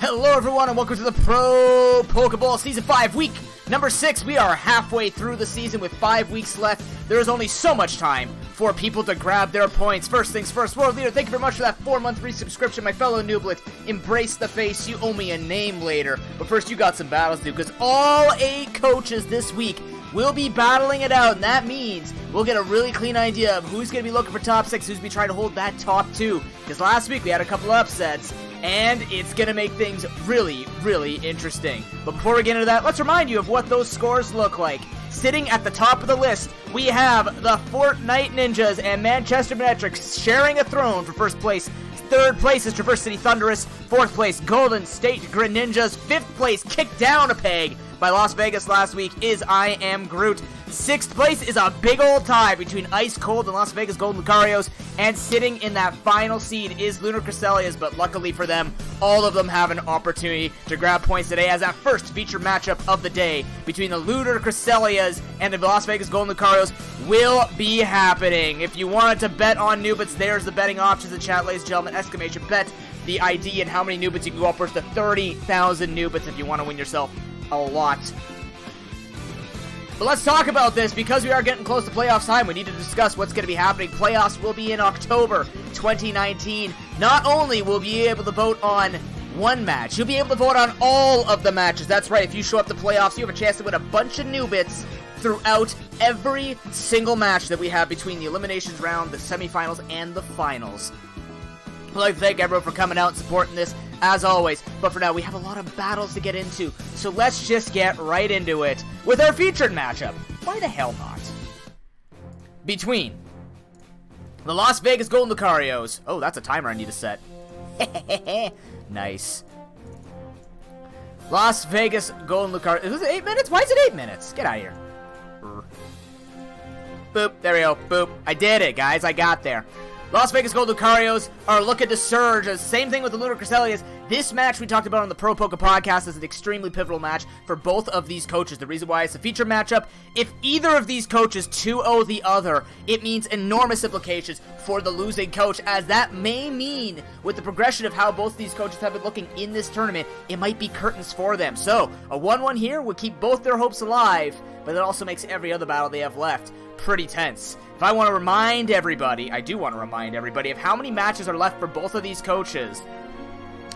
Hello everyone and welcome to the ProPokeBowl Season 5, Week number 6. We are halfway through the season with 5 weeks left. There is only so much time for people to grab their points. First things first, World Leader, thank you very much for that 4-month resubscription. My fellow Nooblet, embrace the face. You owe me a name later. But first, you got some battles to do, because all 8 coaches this week will be battling it out, and that means we'll get a really clean idea of who's going to be looking for top 6, who's going to be trying to hold that top 2. Because last week we had a couple upsets, and it's going to make things really, really interesting. But before we get into that, let's remind you of what those scores look like. Sitting at the top of the list, we have the Fortnite Ninjas and Manchester Metrics sharing a throne for first place. Third place is Traverse City Thunderous. Fourth place, Golden State Greninjas. Fifth place, kicked down a peg by Las Vegas last week, is I Am Groot. Sixth place is a big old tie between Ice Cold and Las Vegas Golden Lucarios, and sitting in that final seed is Lunar Cresselias, but luckily for them, all of them have an opportunity to grab points today as that first feature matchup of the day between the Lunar Cresselias and the Las Vegas Golden Lucarios will be happening. If you wanted to bet on Noobits, there's the betting options in chat, ladies and gentlemen. Exclamation bet, the ID, and how many Noobits you can go upwards to 30,000 Noobits if you want to win yourself a lot. But let's talk about this, because we are getting close to playoffs time. We need to discuss what's going to be happening. Playoffs will be in October 2019. Not only will you be able to vote on one match, you'll be able to vote on all of the matches. That's right, if you show up to playoffs, you have a chance to win a bunch of Noobits throughout every single match that we have between the eliminations round, the semifinals, and the finals. I'd like to thank everyone for coming out and supporting this, as always. But for now, we have a lot of battles to get into, so let's just get right into it with our featured matchup. Why the hell not? Between the Las Vegas Golden Lucarios. Oh, that's a timer I need to set. Nice. Las Vegas Golden Lucarios. Is it 8 minutes? Why is it 8 minutes? Get out of here. Boop. There we go. Boop. I did it, guys. I got there. Las Vegas Golden Lucarios are looking to surge. Same thing with the Lunar Cresselias. This match we talked about on the Pro Poke podcast is an extremely pivotal match for both of these coaches. The reason why it's a feature matchup, if either of these coaches 2-0 the other, it means enormous implications for the losing coach, as that may mean, with the progression of how both these coaches have been looking in this tournament, it might be curtains for them. So, a 1-1 here would keep both their hopes alive, but it also makes every other battle they have left pretty tense. If I want to remind everybody, I do want to remind everybody of how many matches are left for both of these coaches.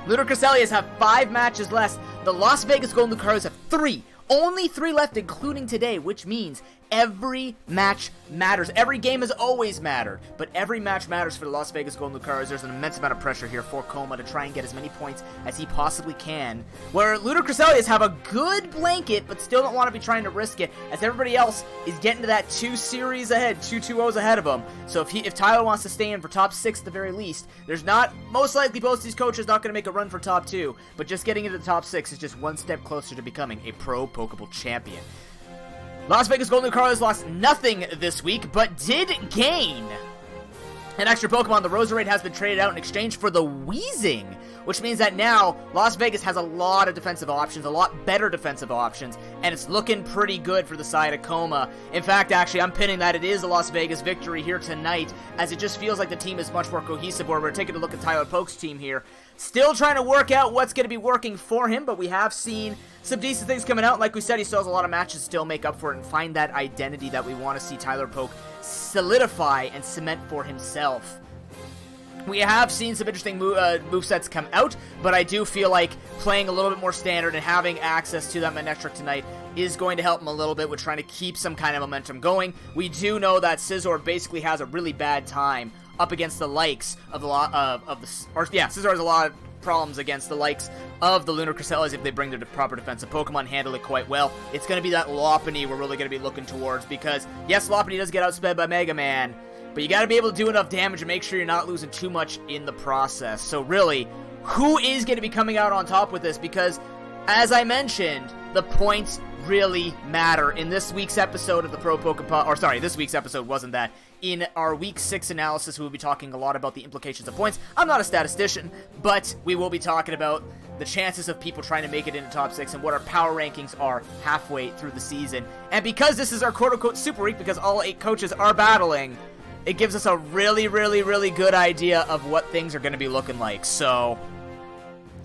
Lunar Cresselias have 5 matches left. The Las Vegas Golden Lucarios have 3. Only 3 left, including today, which means every match matters. Every game has always mattered, but every match matters for the Las Vegas Golden Lucarios. There's an immense amount of pressure here for Coma to try and get as many points as he possibly can, where Lunar Cresselias have a good blanket, but still don't want to be trying to risk it, as everybody else is getting to that 2 series ahead, 2-2-0s ahead of him. So if Tyler wants to stay in for top 6 at the very least, there's not, most likely both these coaches not going to make a run for top 2, but just getting into the top 6 is just one step closer to becoming a Pro Pokeball champion. Las Vegas Golden Lucarios lost nothing this week, but did gain an extra Pokemon. The Roserade has been traded out in exchange for the Weezing, which means that now Las Vegas has a lot of defensive options, a lot better defensive options, and it's looking pretty good for the side of Coma. In fact, actually, I'm pinning that it is a Las Vegas victory here tonight, as it just feels like the team is much more cohesive, where we're taking a look at Tyler Poke's team here. Still trying to work out what's going to be working for him, but we have seen some decent things coming out. Like we said, he still has a lot of matches to still make up for it and find that identity that we want to see Tyler Poke solidify and cement for himself. We have seen some interesting movesets come out, but I do feel like playing a little bit more standard and having access to that Manectric tonight is going to help him a little bit with trying to keep some kind of momentum going. We do know that Scizor basically has a really bad time up against the likes of Scizor has a lot of problems against the likes of the Lunar Cresselias if they bring their proper defensive Pokemon, handle it quite well. It's going to be that Lopunny we're really going to be looking towards, because yes, Lopunny does get outsped by Mega Man, but you got to be able to do enough damage and make sure you're not losing too much in the process. So really, who is going to be coming out on top with this? Because, as I mentioned, the points really matter. In this week's episode of the Pro Pokeball, or sorry, this week's episode wasn't that. In our Week 6 analysis, we will be talking a lot about the implications of points. I'm not a statistician, but we will be talking about the chances of people trying to make it into top 6 and what our power rankings are halfway through the season. And because this is our quote-unquote Super Week, because all 8 coaches are battling, it gives us a really, really, really good idea of what things are going to be looking like. So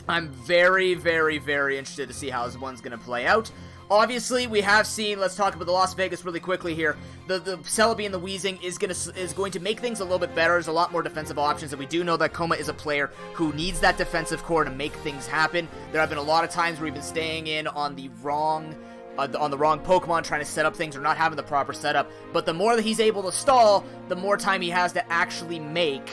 I'm very, very, very interested to see how this one's going to play out. Obviously, we have seen, let's talk about the Las Vegas really quickly here. The Celebi and the Weezing is going to make things a little bit better. There's a lot more defensive options, and we do know that Koma is a player who needs that defensive core to make things happen. There have been a lot of times where we've been staying in on the wrong Pokemon, trying to set up things or not having the proper setup. But the more that he's able to stall, the more time he has to actually make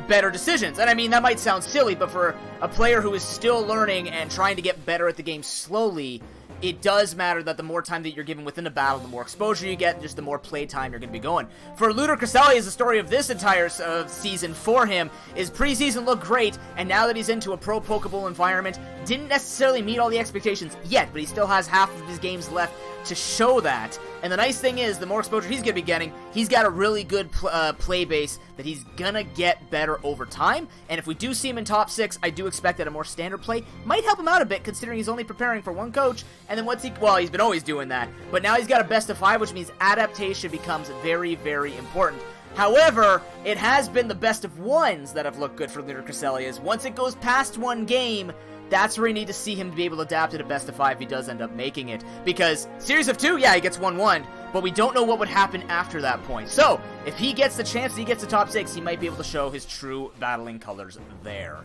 better decisions. And I mean, that might sound silly, but for a player who is still learning and trying to get better at the game slowly, it does matter that the more time that you're given within a battle, the more exposure you get, just the more play time you're going to be going. For Lunar Cresselia, the story of this entire season for him is preseason looked great, and now that he's into a Pro Pokeball environment, didn't necessarily meet all the expectations yet, but he still has half of his games left to show that. And the nice thing is, the more exposure he's going to be getting, he's got a really good play base that he's going to get better over time. And if we do see him in top 6, I do expect that a more standard play might help him out a bit, considering he's only preparing for one coach. And then once he's been always doing that. But now he's got a best of 5, which means adaptation becomes very, very important. However, it has been the best of 1s that have looked good for Lunar Cresselia. Once it goes past one game, that's where you need to see him to be able to adapt to the best of 5 if he does end up making it. Because Series of 2, yeah, he gets 1-1, but we don't know what would happen after that point. So, if he gets the chance he gets to top 6, he might be able to show his true battling colors there.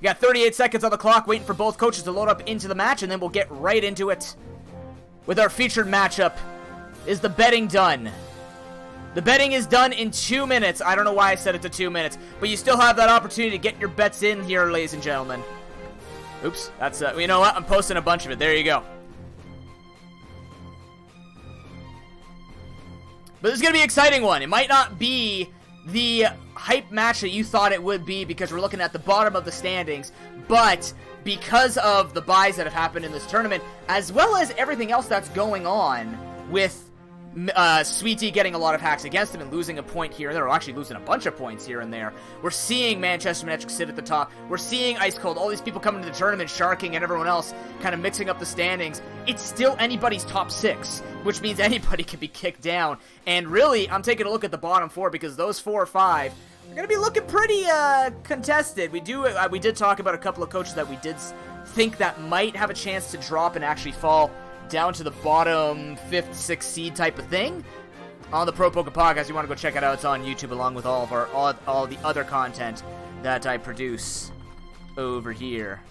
We got 38 seconds on the clock, waiting for both coaches to load up into the match, and then we'll get right into it with our featured matchup. Is the betting done? The betting is done in 2 minutes. I don't know why I set it to 2 minutes, but you still have that opportunity to get your bets in here, ladies and gentlemen. Oops, that's, you know what? I'm posting a bunch of it. There you go. But this is going to be an exciting one. It might not be the hype match that you thought it would be because we're looking at the bottom of the standings, but because of the buys that have happened in this tournament, as well as everything else that's going on with Sweetie getting a lot of hacks against him and losing a point here and there, or actually losing a bunch of points here and there. We're seeing Manchester Magic sit at the top. We're seeing Ice Cold, all these people coming to the tournament, Sharking and everyone else kind of mixing up the standings. It's still anybody's top 6, which means anybody can be kicked down. And really, I'm taking a look at the bottom 4 because those 4 or 5 are going to be looking pretty contested. We did talk about a couple of coaches that we did think that might have a chance to drop and actually fall down to the bottom 5th, 6th seed type of thing on the Pro Poke Podcast. You want to go check it out. It's on YouTube along with all of all the other content that I produce over here.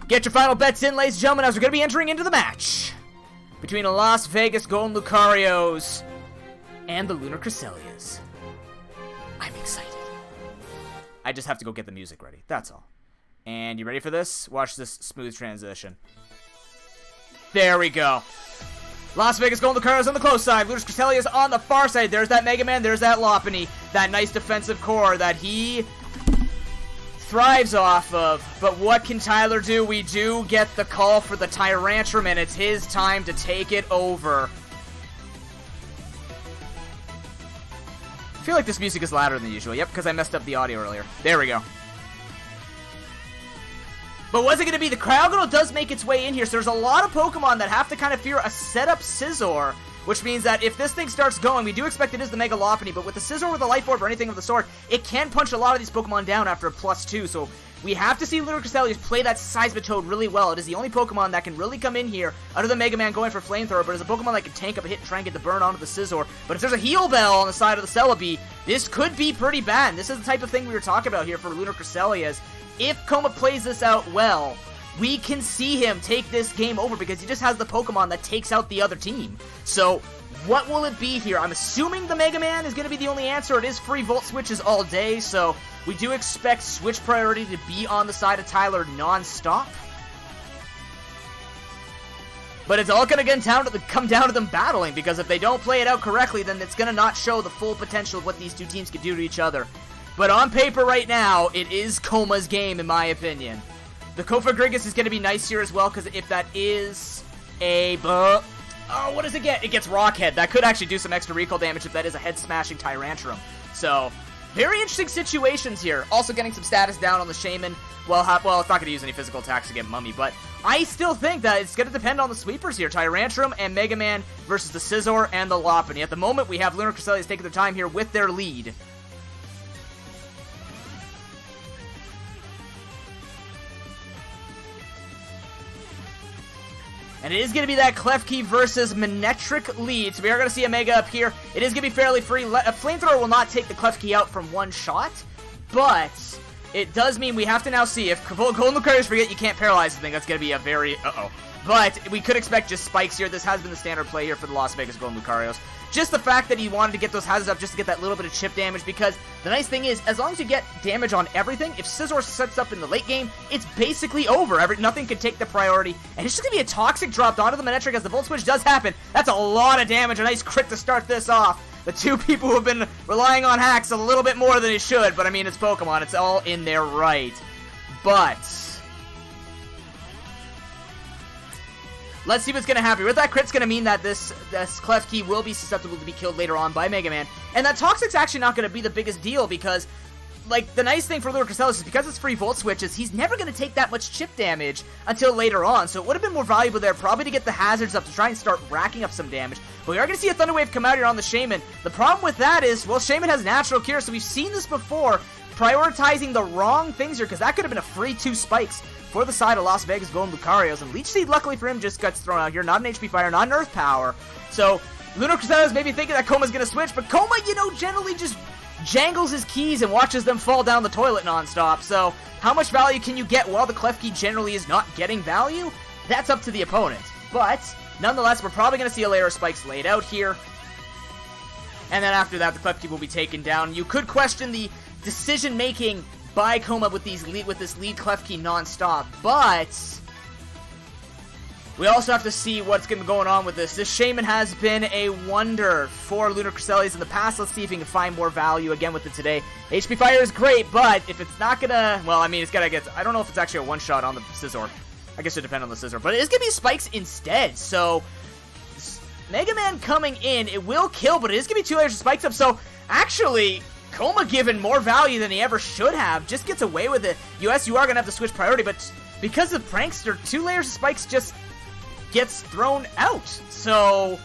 Get your final bets in, ladies and gentlemen, as we're going to be entering into the match between the Las Vegas Golden Lucarios and the Lunar Cresselias. I'm excited. I just have to go get the music ready. That's all. And you ready for this? Watch this smooth transition. There we go. Las Vegas Golden Lucarios on the close side. Lunar Cresselias on the far side. There's that Mega Man. There's that Lopunny. That nice defensive core that he thrives off of. But what can Tyler do? We do get the call for the Tyrantrum, and it's his time to take it over. I feel like this music is louder than usual. Yep, because I messed up the audio earlier. There we go. But was it going to be? The Cryogonal does make its way in here, so there's a lot of Pokemon that have to kind of fear a setup Scizor, which means that if this thing starts going, we do expect it is the Mega Lopunny, but with the Scizor with a Life Orb or anything of the sort, it can punch a lot of these Pokemon down after a +2, so we have to see Lunar Cresselias play that Seismitoad really well. It is the only Pokemon that can really come in here, other than Mega Man going for Flamethrower, but it's a Pokemon that can tank up a hit and try and get the burn onto the Scizor. But if there's a Heal Bell on the side of the Celebi, this could be pretty bad. This is the type of thing we were talking about here for Lunar Cresselias. If Koma plays this out well, we can see him take this game over because he just has the Pokemon that takes out the other team. So, what will it be here? I'm assuming the Mega Man is going to be the only answer. It is free Volt Switches all day, so we do expect Switch priority to be on the side of Tyler non-stop. But it's all going to come down to them battling, because if they don't play it out correctly, then it's going to not show the full potential of what these two teams can do to each other. But on paper right now, it is Koma's game, in my opinion. The Kofagrigus is going to be nice here as well, because if that is a... Oh, what does it get? It gets Rockhead. That could actually do some extra recall damage if that is a head-smashing Tyrantrum. So, very interesting situations here. Also getting some status down on the Shaman. Well, it's not going to use any physical attacks to get Mummy, but I still think that it's going to depend on the sweepers here. Tyrantrum and Mega Man versus the Scizor and the Lopunny. At the moment, we have Lunar Cresselias taking their time here with their lead. And it is going to be that Klefki versus Manectric lead. So we are going to see a Mega up here. It is going to be fairly free. A Flamethrower will not take the Klefki out from one shot. But it does mean we have to now see if Golden Lucario's forget you can't paralyze the thing. That's going to be a very... But we could expect just spikes here. This has been the standard play here for the Las Vegas Golden Lucarios. Just the fact that he wanted to get those hazards up just to get that little bit of chip damage, because the nice thing is, as long as you get damage on everything, if Scizor sets up in the late game, it's basically over. Nothing can take the priority, and it's just going to be a Toxic dropped onto the Manectric as the Volt Switch does happen. That's a lot of damage, a nice crit to start this off. The two people who have been relying on hacks a little bit more than they should, but I mean, it's Pokemon. It's all in their right. But let's see what's going to happen. With that crit's going to mean that this Klefki will be susceptible to be killed later on by Mega Man. And that Toxic's actually not going to be the biggest deal because, like, the nice thing for Lunar Cresselis is because it's free Volt Switches, he's never going to take that much chip damage until later on. So it would have been more valuable there probably to get the hazards up to try and start racking up some damage. But we are going to see a Thunder Wave come out here on the Shaman. The problem with that is, well, Shaman has Natural Cure, so we've seen this before, prioritizing the wrong things here, because that could have been a free 2 spikes for the side of Las Vegas Golden Lucarios, and Leech Seed, luckily for him, just gets thrown out here. Not an HP Fire, not an Earth Power. So, Lunar Cresselis may be thinking that Koma's going to switch, but Koma, you know, generally just jangles his keys and watches them fall down the toilet nonstop. So, how much value can you get while the Klefki generally is not getting value? That's up to the opponent. But, nonetheless, we're probably going to see a layer of spikes laid out here. And then after that, the Klefki will be taken down. You could question the decision-making by Koma with this lead Klefki non-stop, but we also have to see what's going to be going on with this. This Shaman has been a wonder for Lunar Cresselis in the past. Let's see if he can find more value again with it today. HP Fire is great, but if it's not gonna, well, I mean, it's gonna get, I don't know if it's actually a one-shot on the Scizor. I guess it depends on the Scizor, but it is gonna be spikes instead, so Mega Man coming in, it will kill, but it is gonna be 2 layers of spikes up, so actually Koma, given more value than he ever should have, just gets away with it. Yes, you are going to have to switch priority, but because of Prankster, 2 layers of spikes just gets thrown out. So,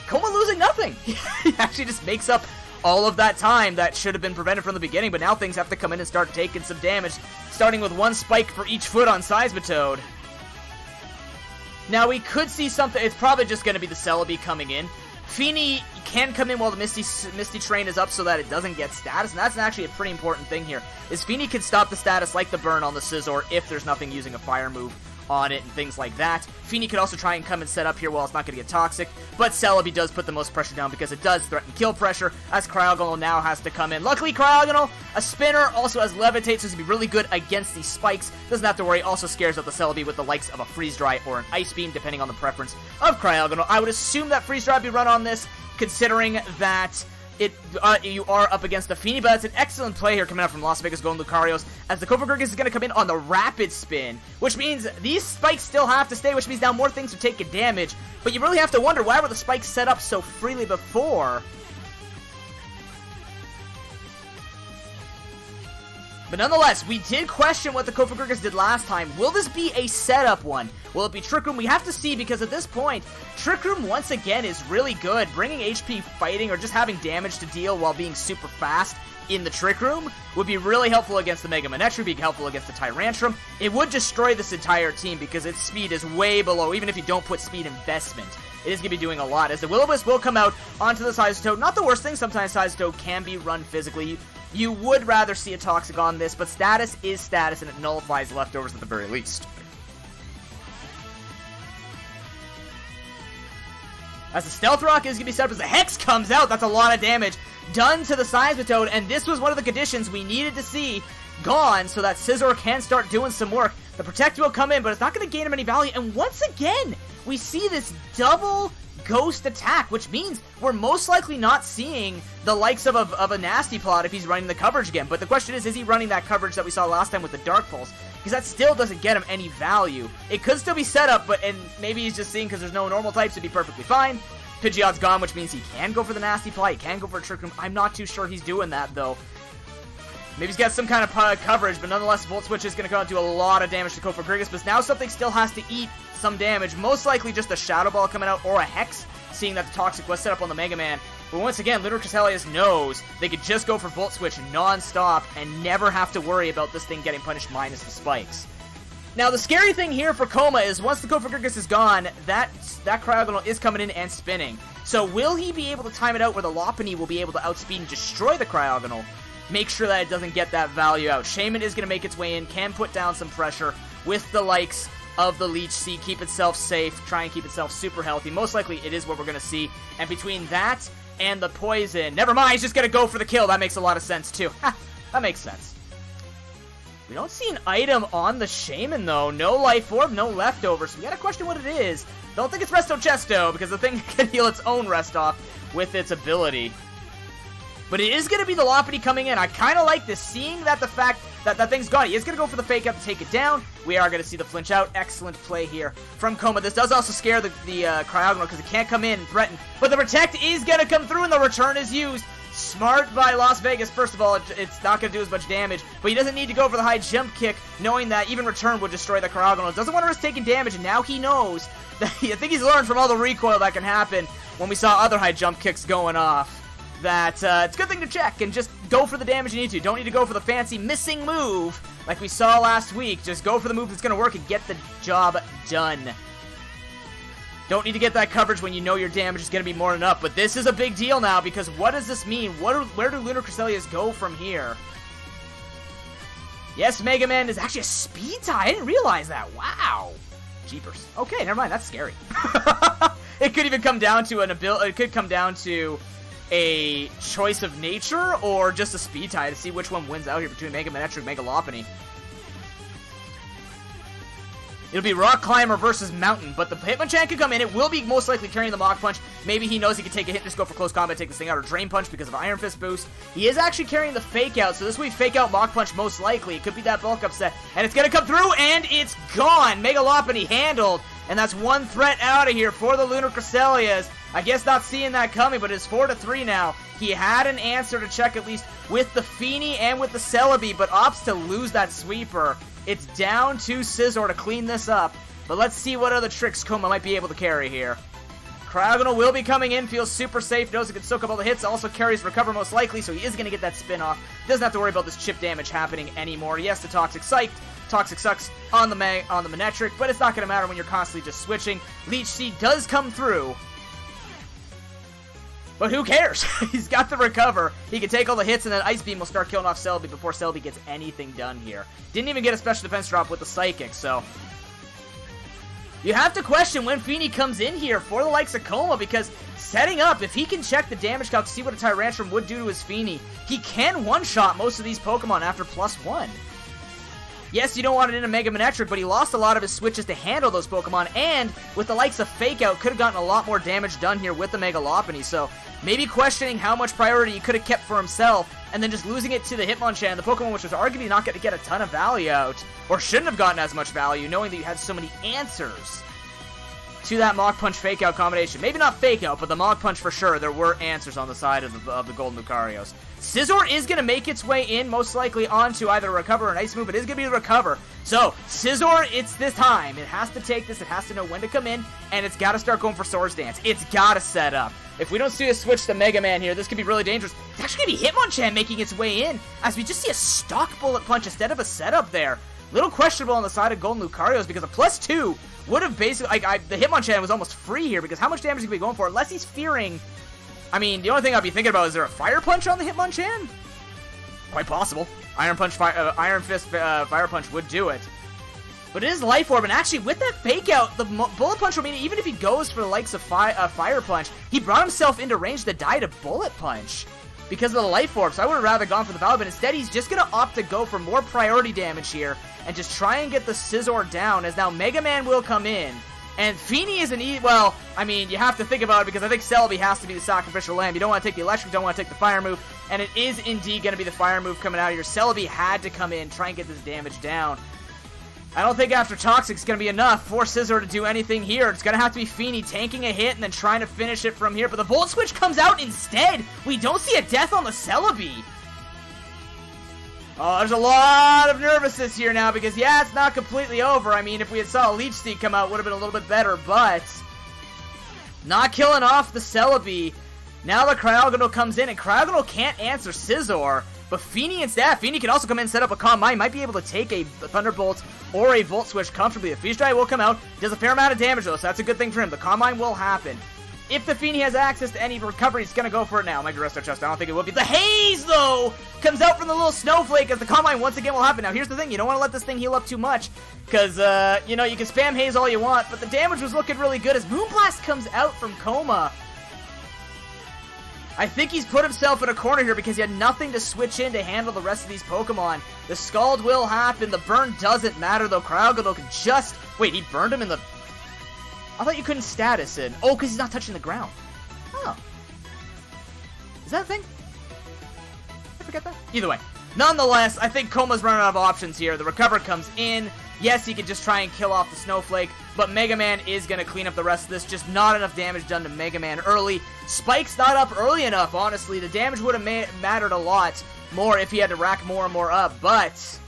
Koma losing nothing. He actually just makes up all of that time that should have been prevented from the beginning, but now things have to come in and start taking some damage, starting with 1 spike for each foot on Seismitoad. Now, we could see something. It's probably just going to be the Celebi coming in. Feeny can come in while the Misty Train is up so that it doesn't get status, and that's actually a pretty important thing here, is Feeny can stop the status like the burn on the Scizor if there's nothing using a fire move on it and things like that. Feeny could also try and come and set up here while it's not going to get toxic, but Celebi does put the most pressure down because it does threaten kill pressure, as Cryogonal now has to come in. Luckily, Cryogonal, a spinner, also has Levitate, so it's going to be really good against these spikes. Doesn't have to worry, also scares out the Celebi with the likes of a Freeze Dry or an Ice Beam, depending on the preference of Cryogonal. I would assume that Freeze Dry would be run on this, considering that you are up against the Feeny, but it's an excellent play here coming out from Las Vegas Golden Lucarios, as the Kofa Gurgus is going to come in on the Rapid Spin, which means these spikes still have to stay, which means now more things are taking damage, but you really have to wonder, why were the spikes set up so freely before? But nonetheless, we did question what the Kofa Gurgus did last time. Will this be a setup one? Will it be Trick Room? We have to see, because at this point, Trick Room once again is really good. Bringing HP fighting or just having damage to deal while being super fast in the Trick Room would be really helpful against the Mega Manectric, be helpful against the Tyrantrum. It would destroy this entire team because its speed is way below, even if you don't put speed investment. It is going to be doing a lot, as the Will-O-Wisp will come out onto the Seismitoad. Not the worst thing, sometimes Seismitoad can be run physically. You would rather see a Toxic on this, but status is status, and it nullifies leftovers at the very least. As the Stealth Rock is going to be set up as the Hex comes out, that's a lot of damage done to the Seismitoad, and this was one of the conditions we needed to see gone so that Scizor can start doing some work. The Protect will come in, but it's not going to gain him any value, and once again, we see this double Ghost attack, which means we're most likely not seeing the likes of a Nasty Plot if he's running the coverage again. But the question is he running that coverage that we saw last time with the Dark Pulse? Because that still doesn't get him any value. It could still be set up, and maybe he's just seeing because there's no normal types, it'd be perfectly fine. Pidgeot's gone, which means he can go for the Nasty Plot, he can go for a Trick Room. I'm not too sure he's doing that, though. Maybe he's got some kind of coverage, but nonetheless, Volt Switch is going to go out and do a lot of damage to Kofa Gurgus, but now something still has to eat some damage, most likely just a Shadow Ball coming out, or a Hex, seeing that the Toxic was set up on the Mega Man. But once again, Lunar Cresselis knows they could just go for Volt Switch non-stop and never have to worry about this thing getting punished minus the spikes. Now, the scary thing here for Coma is once the Cofagrigus is gone, that Cryogonal is coming in and spinning. So will he be able to time it out where the Lopunny will be able to outspeed and destroy the Cryogonal? Make sure that it doesn't get that value out. Shaman is going to make its way in, can put down some pressure with the likes of the Leech Seed, keep itself safe, try and keep itself super healthy. Most likely it is what we're going to see. And between that and the Poison, never mind, he's just going to go for the kill. That makes a lot of sense too. Ha, that makes sense. We don't see an item on the Shaman, though. No Life Orb, no Leftover, so we gotta question what it is. Don't think it's Resto Chesto, because the thing can heal its own rest off with its ability. But it is gonna be the Lopunny coming in. I kinda like this, seeing that the fact that that thing's gone. He is gonna go for the Fake Out to take it down. We are gonna see the flinch out. Excellent play here from Coma. This does also scare the Cryogonal, because it can't come in and threaten. But the Protect is gonna come through, and the return is used. Smart by Las Vegas. First of all, it's not going to do as much damage, but he doesn't need to go for the high jump kick, knowing that even return would destroy the Cryogonal. Doesn't want to risk taking damage, and now he knows that I think he's learned from all the recoil that can happen when we saw other high jump kicks going off, that it's a good thing to check and just go for the damage you need to. Don't need to go for the fancy missing move like we saw last week. Just go for the move that's going to work and get the job done. Don't need to get that coverage when you know your damage is going to be more than enough. But this is a big deal now, because what does this mean? Where do Lunar Crystalias go from here? Yes, Mega Man is actually a speed tie. I didn't realize that. Wow. Jeepers. Okay, never mind. That's scary. It could even come down to an ability. It could come down to a choice of nature or just a speed tie to see which one wins out here between Mega Manectric and Mega Lopunny. It'll be Rock Climber versus Mountain, but the Hitmonchan could come in. It will be most likely carrying the Mach Punch. Maybe he knows he can take a hit and just go for close combat, take this thing out, or Drain Punch because of Iron Fist boost. He is actually carrying the Fake Out, so this will be Fake Out Mach Punch most likely. It could be that bulk upset, and it's going to come through, and it's gone. Mega Lopunny handled, and that's one threat out of here for the Lunar Crystalias. I guess not seeing that coming, but it's 4-3 now. He had an answer to check at least with the Feeny and with the Celebi, but opts to lose that sweeper. It's down to Scizor to clean this up, but let's see what other tricks Coma might be able to carry here. Cryogonal will be coming in, feels super safe, knows it can soak up all the hits, also carries Recover most likely, so he is going to get that spin off. Doesn't have to worry about this chip damage happening anymore. Yes, the Toxic Psych. Toxic sucks on the Manectric, but it's not going to matter when you're constantly just switching. Leech Seed does come through. But who cares? He's got the Recover. He can take all the hits, and then Ice Beam will start killing off Celebi before Celebi gets anything done here. Didn't even get a special defense drop with the Psychic, so you have to question when Feeny comes in here for the likes of Coma, because setting up, if he can check the damage calc to see what a Tyrantrum would do to his Feeny, he can one-shot most of these Pokemon after +1. Yes, you don't want it in a Mega Manectric, but he lost a lot of his switches to handle those Pokemon, and with the likes of Fake Out, could have gotten a lot more damage done here with the Mega Lopunny, so maybe questioning how much priority he could have kept for himself, and then just losing it to the Hitmonchan, the Pokemon which was arguably not going to get a ton of value out, or shouldn't have gotten as much value, knowing that you had so many answers to that Mach Punch Fake Out combination. Maybe not Fake Out, but the Mach Punch for sure. There were answers on the side of the Golden Lucarios. Scizor is going to make its way in, most likely onto either a Recover or an Ice Move. It is going to be the Recover. So, Scizor, it's this time. It has to take this. It has to know when to come in, and it's got to start going for Swords Dance. It's got to set up. If we don't see a switch to Mega Man here, this could be really dangerous. It's actually going to be Hitmonchan making its way in, as we just see a stock Bullet Punch instead of a setup there. Little questionable on the side of Golden Lucarios, because a +2 would have basically, the Hitmonchan was almost free here, because how much damage is he going to be going for, unless he's fearing. I mean, the only thing I'd be thinking about is there a Fire Punch on the Hitmonchan? Quite possible. Iron Fist Fire Punch would do it. But it is Life Orb, and actually with that Fake Out, the Bullet Punch will mean even if he goes for the likes of Fire Punch, he brought himself into range to die to Bullet Punch because of the Life Orb, so I would have rather gone for the Valve, but instead he's just going to opt to go for more priority damage here and just try and get the Scizor down, as now Mega Man will come in. And Feeny is well, I mean, you have to think about it, because I think Celebi has to be the sacrificial lamb. You don't want to take the electric, don't want to take the fire move, and it is indeed going to be the fire move coming out here. Celebi had to come in, try and get this damage down. I don't think after Toxic's going to be enough for Scizor to do anything here. It's going to have to be Feeny taking a hit and then trying to finish it from here, but the Volt Switch comes out instead. We don't see a death on the Celebi. Oh, there's a lot of nervousness here now, because, yeah, it's not completely over. I mean, if we had saw a Leech Seed come out, it would have been a little bit better, but not killing off the Celebi. Now the Cryogonal comes in, and Cryogonal can't answer Scizor, But Feeny instead, Feeny can also come in and set up a Calm Mind, might be able to take a Thunderbolt or a Volt Switch comfortably. The Freeze Dry will come out, does a fair amount of damage though, so that's a good thing for him. The Calm Mind will happen. If the Feeny has access to any recovery, he's going to go for it now. Might be Resto Chest. I don't think it will be. The Haze, though, comes out from the little Snowflake as the Calm Mind once again will happen. Now, here's the thing. You don't want to let this thing heal up too much because, you know, you can spam Haze all you want, but the damage was looking really good as Moonblast comes out from Coma. I think he's put himself in a corner here because he had nothing to switch in to handle the rest of these Pokemon. The Scald will happen. The burn doesn't matter, though. Cryogonal can just... Wait, he burned him in the... I thought you couldn't status in. Oh, because he's not touching the ground. Oh. Is that a thing? I forget that? Either way. Nonetheless, I think Coma's running out of options here. The Recover comes in. Yes, he can just try and kill off the Snowflake, but Mega Man is going to clean up the rest of this. Just not enough damage done to Mega Man early. Spike's not up early enough, honestly. The damage would have mattered a lot more if he had to rack more and more up, but...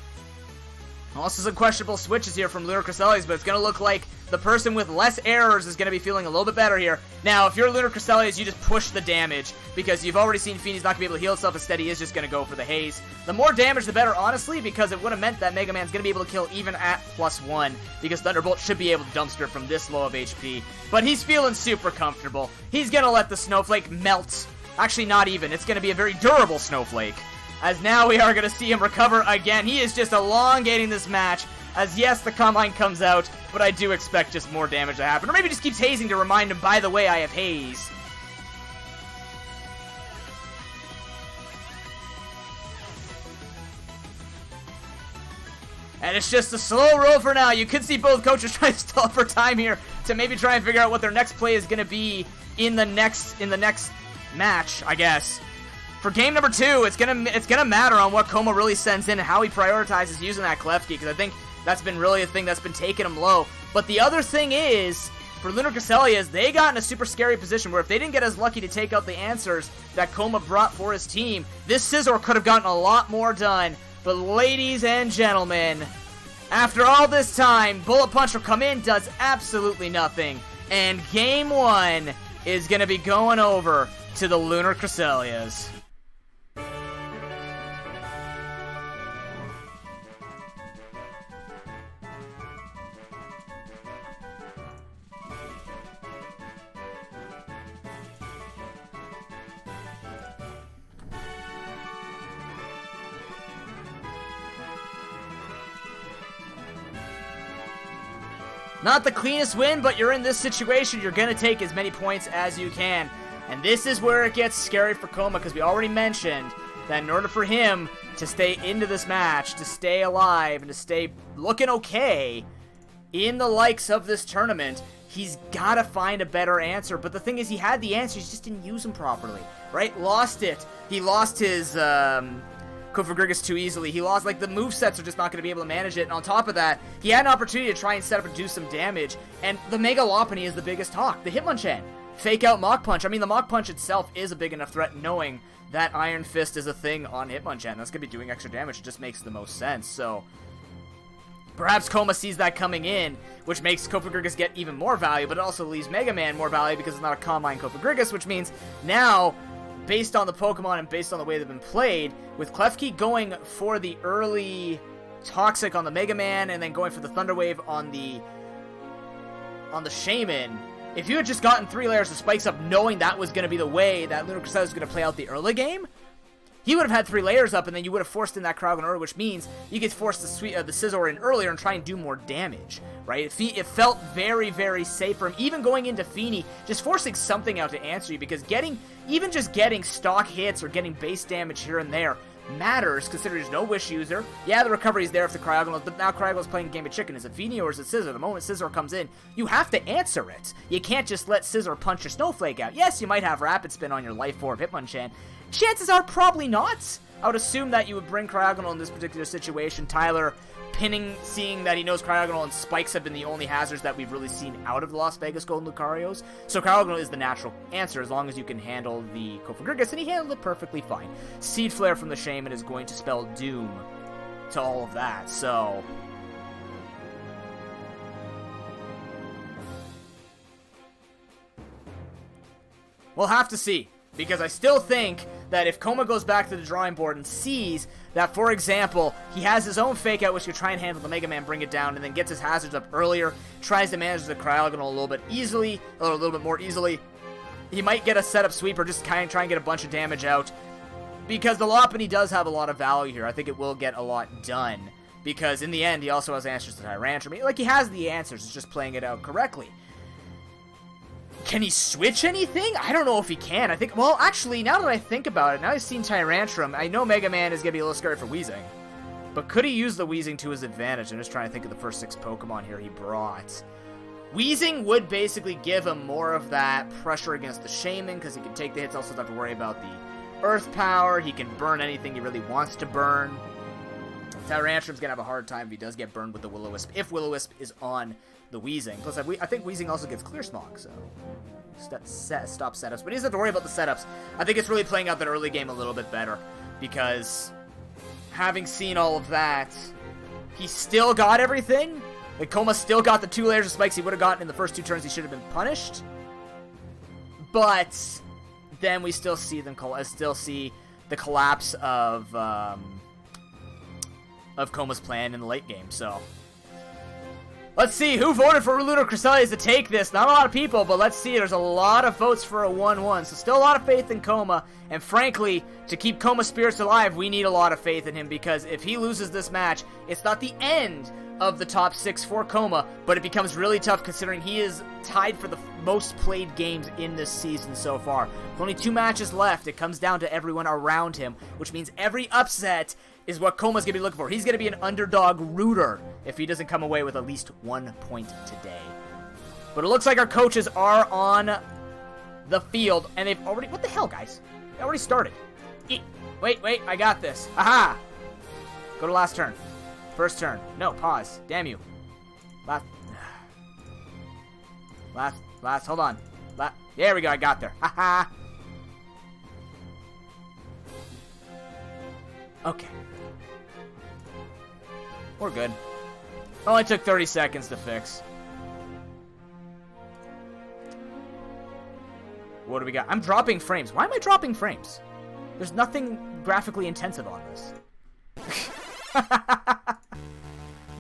Also some questionable switches here from Lunar Cresselia, but it's going to look like the person with less errors is going to be feeling a little bit better here. Now, if you're Lunar Cresselia, you just push the damage, because you've already seen Feeny's not going to be able to heal itself. Instead, he is just going to go for the Haze. The more damage, the better, honestly, because it would have meant that Mega Man's going to be able to kill even at +1, because Thunderbolt should be able to dumpster from this low of HP. But he's feeling super comfortable. He's going to let the Snowflake melt. Actually, not even. It's going to be a very durable Snowflake. As now we are going to see him recover again. He is just elongating this match. As yes, the Calm Mind comes out, but I do expect just more damage to happen. Or maybe just keeps hazing to remind him, by the way, I have Haze. And it's just a slow roll for now. You could see both coaches trying to stall for time here to maybe try and figure out what their next play is going to be in the next match, I guess. For game number 2, it's gonna matter on what Coma really sends in and how he prioritizes using that Klefki, because I think that's been really a thing that's been taking him low. But the other thing is, for Lunar Cresselia, is they got in a super scary position where if they didn't get as lucky to take out the answers that Coma brought for his team, this Scizor could have gotten a lot more done. But ladies and gentlemen, after all this time, Bullet Punch will come in, does absolutely nothing. And game 1 is gonna be going over to the Lunar Cresselias. Not the cleanest win, but you're in this situation. You're going to take as many points as you can. And this is where it gets scary for Coma, because we already mentioned that in order for him to stay into this match, to stay alive, and to stay looking okay in the likes of this tournament, he's got to find a better answer. But the thing is, he had the answer, he just didn't use them properly, right? Lost it. He lost his Kofagrigus too easily. He lost, like, the movesets are just not going to be able to manage it. And on top of that, he had an opportunity to try and set up and do some damage. And the Mega Lopunny is the biggest talk. The Hitmonchan. Fake out Mach Punch. I mean, the Mach Punch itself is a big enough threat, knowing that Iron Fist is a thing on Hitmonchan. That's going to be doing extra damage. It just makes the most sense. So perhaps Coma sees that coming in, which makes Kofagrigus get even more value, but it also leaves Mega Man more value because it's not a Calm Mind Kofagrigus, which means now, based on the Pokemon and based on the way they've been played, with Klefki going for the early Toxic on the Mega Man and then going for the Thunder Wave on the Shaman, if you had just gotten 3 layers of spikes up knowing that was going to be the way that Lunar Cresselia was going to play out the early game, he would have had 3 layers up, and then you would have forced in that Cryogon early, which means you could force the Scizor in earlier and try and do more damage, right? It felt very, very safe for him. Even going into Feeny, just forcing something out to answer you, because even just getting stock hits or getting base damage here and there matters, considering there's no Wish user. Yeah, the recovery is there if the Cryogonal, but now Cryogonal's playing a game of chicken. Is it Feeny or is it Scizor? The moment Scizor comes in, you have to answer it. You can't just let Scizor punch your Snowflake out. Yes, you might have Rapid Spin on your Life Orb Hitmonchan. Chances are probably not. I would assume that you would bring Cryogonal in this particular situation. Tyler pinning, seeing that he knows Cryogonal and Spikes have been the only hazards that we've really seen out of the Las Vegas Golden Lucarios. So Cryogonal is the natural answer as long as you can handle the Kofagrigus, and he handled it perfectly fine. Seed Flare from the Shaman is going to spell doom to all of that, so we'll have to see, because I still think that if Koma goes back to the drawing board and sees that, for example, he has his own fake out, which could try and handle the Mega Man, bring it down, and then gets his hazards up earlier, tries to manage the Cryogonal a little bit easily, or a little bit more easily, he might get a setup sweep or just kind of try and get a bunch of damage out. Because the Lopunny does have a lot of value here. I think it will get a lot done. Because in the end, he also has answers to Tyrantrum. Like, he has the answers, it's just playing it out correctly. Can he switch anything? I don't know if he can. I think, well, actually, now that I think about it, now I've seen Tyrantrum, I know Mega Man is going to be a little scary for Weezing. But could he use the Weezing to his advantage? I'm just trying to think of the first 6 Pokemon here he brought. Weezing would basically give him more of that pressure against the Shaman, because he can take the hits, also doesn't have to worry about the Earth Power. He can burn anything he really wants to burn. Tyrantrum's going to have a hard time if he does get burned with the Will-O-Wisp, if Will-O-Wisp is on the Weezing. Plus, I think Weezing also gets Clear Smog, so stop setups. But he doesn't have to worry about the setups. I think it's really playing out that early game a little bit better, because having seen all of that, he still got everything. Like, Koma still got the 2 layers of spikes he would have gotten in the first 2 turns. He should have been punished. But then we still see them the collapse of Koma's plan in the late game. So let's see who voted for Lunar Cresselia to take this. Not a lot of people, but let's see. There's a lot of votes for a 1-1. So still a lot of faith in Koma. And frankly, to keep Koma's spirits alive, we need a lot of faith in him, because if he loses this match, it's not the end of the top 6 for Koma, but it becomes really tough considering he is tied for the most played games in this season so far. With only 2 matches left, it comes down to everyone around him, which means every upset is what Koma's going to be looking for. He's going to be an underdog rooter if he doesn't come away with at least 1 point today. But it looks like our coaches are on the field, and they've already... What the hell, guys? They already started. Wait, I got this. Aha! Go to last turn. First turn. No, pause. Damn you. Last, hold on. There we go, I got there. Haha. Okay. We're good. Only took 30 seconds to fix. What do we got? I'm dropping frames. Why am I dropping frames? There's nothing graphically intensive on this.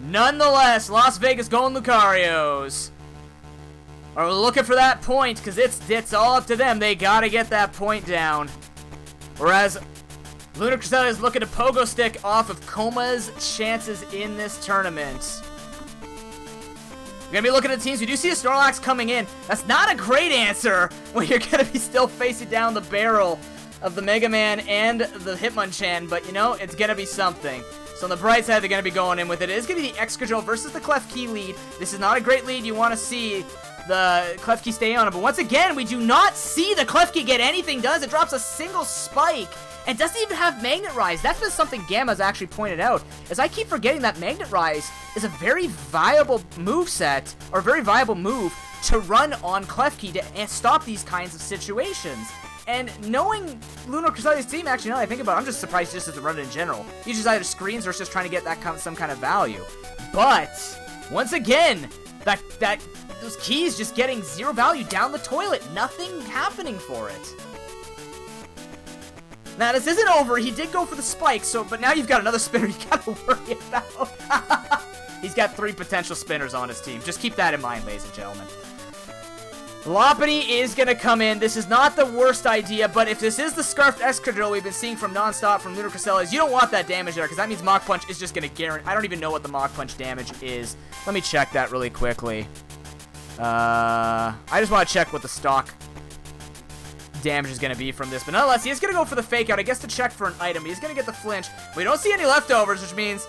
Nonetheless, Las Vegas Golden Lucarios are looking for that point, because it's all up to them. They gotta get that point down. Whereas Lunar Cresselia is looking to pogo stick off of Koma's chances in this tournament. We're gonna be looking at the teams. We do see a Snorlax coming in. That's not a great answer when you're gonna be still facing down the barrel of the Mega Man and the Hitmonchan, but you know, it's gonna be something. So on the bright side, they're going to be going in with it. It is going to be the Excadrill versus the Klefki lead. This is not a great lead. You want to see the Klefki stay on it. But once again, we do not see the Klefki get anything done. It drops a single spike and doesn't even have Magnet Rise. That's just something Gamma's actually pointed out, as I keep forgetting that Magnet Rise is a very viable moveset, or very viable move to run on Klefki to stop these kinds of situations. And knowing Lunar Cresselia's team, actually, now that I think about it, I'm just surprised just as a run in general. He just either screens or is just trying to get some kind of value. But, once again, those keys just getting 0 value down the toilet. Nothing happening for it. Now, this isn't over. He did go for the spike, but now you've got another spinner you gotta worry about. He's got 3 potential spinners on his team. Just keep that in mind, ladies and gentlemen. Lopunny is going to come in. This is not the worst idea, but if this is the Scarfed Excadrill we've been seeing from nonstop from Lunar Cresselia, you don't want that damage there, because that means Mach Punch is just going to guarantee... I don't even know what the Mach Punch damage is. Let me check that really quickly. I just want to check what the stock damage is going to be from this. But nonetheless, he is going to go for the Fake Out, I guess, to check for an item. He's going to get the Flinch. We don't see any leftovers, which means...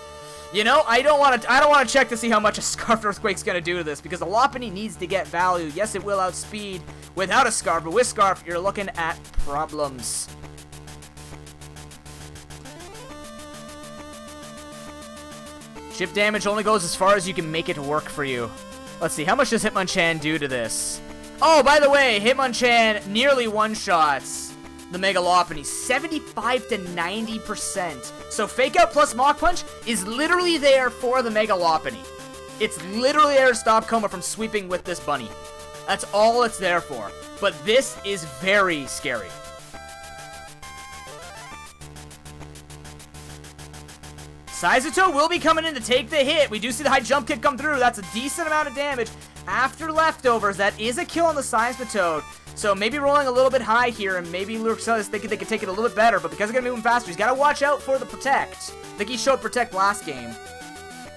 You know, I don't want to check to see how much a Scarfed Earthquake's going to do to this, because the Lopunny needs to get value. Yes, it will outspeed without a Scarf, but with Scarf, you're looking at problems. Chip damage only goes as far as you can make it work for you. Let's see, how much does Hitmonchan do to this? Oh, by the way, Hitmonchan nearly one-shots the Mega Lopunny, 75 to 90%. So Fake Out plus Mach Punch is literally there for the Mega Lopunny. It's literally there to stop Koma from sweeping with this bunny. That's all it's there for. But this is very scary. Saizuto will be coming in to take the hit. We do see the high jump kick come through. That's a decent amount of damage. After leftovers, that is a kill on the Seismitoad. So maybe rolling a little bit high here, and maybe Luxel is thinking they could take it a little bit better, but because they're going to be moving faster, he's got to watch out for the Protect. I think he showed Protect last game.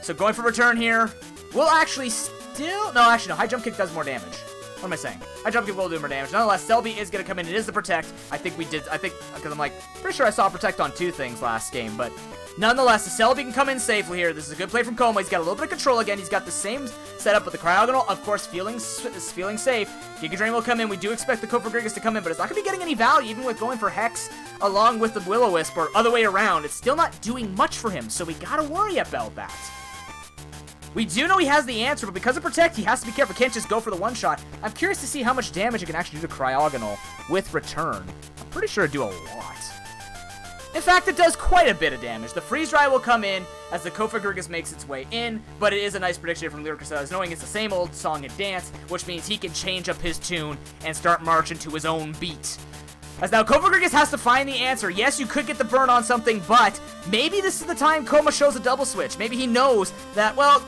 So going for return here. We'll actually still... No, actually, no. High jump kick does more damage. What am I saying? High jump kick will do more damage. Nonetheless, Selby is going to come in. It is the Protect. I think we did... because I'm like, pretty sure I saw Protect on 2 things last game, but... Nonetheless, the Celebi can come in safely here. This is a good play from Koma. He's got a little bit of control again. He's got the same setup with the Cryogonal, of course, feeling safe. Giga Drain will come in. We do expect the Cofagrigus to come in, but it's not going to be getting any value, even with going for Hex along with the Will-O-Wisp, or other way around. It's still not doing much for him, so we got to worry about that. We do know he has the answer, but because of Protect, he has to be careful. Can't just go for the one-shot. I'm curious to see how much damage it can actually do to Cryogonal with Return. I'm pretty sure it'd do a lot. In fact, it does quite a bit of damage. The Freeze Dry will come in as the Cofagrigus makes its way in, but it is a nice prediction from Lyric knowing it's the same old song and dance, which means he can change up his tune and start marching to his own beat. As now Cofagrigus has to find the answer. Yes, you could get the burn on something, but maybe this is the time Koma shows a double switch. Maybe he knows that, well,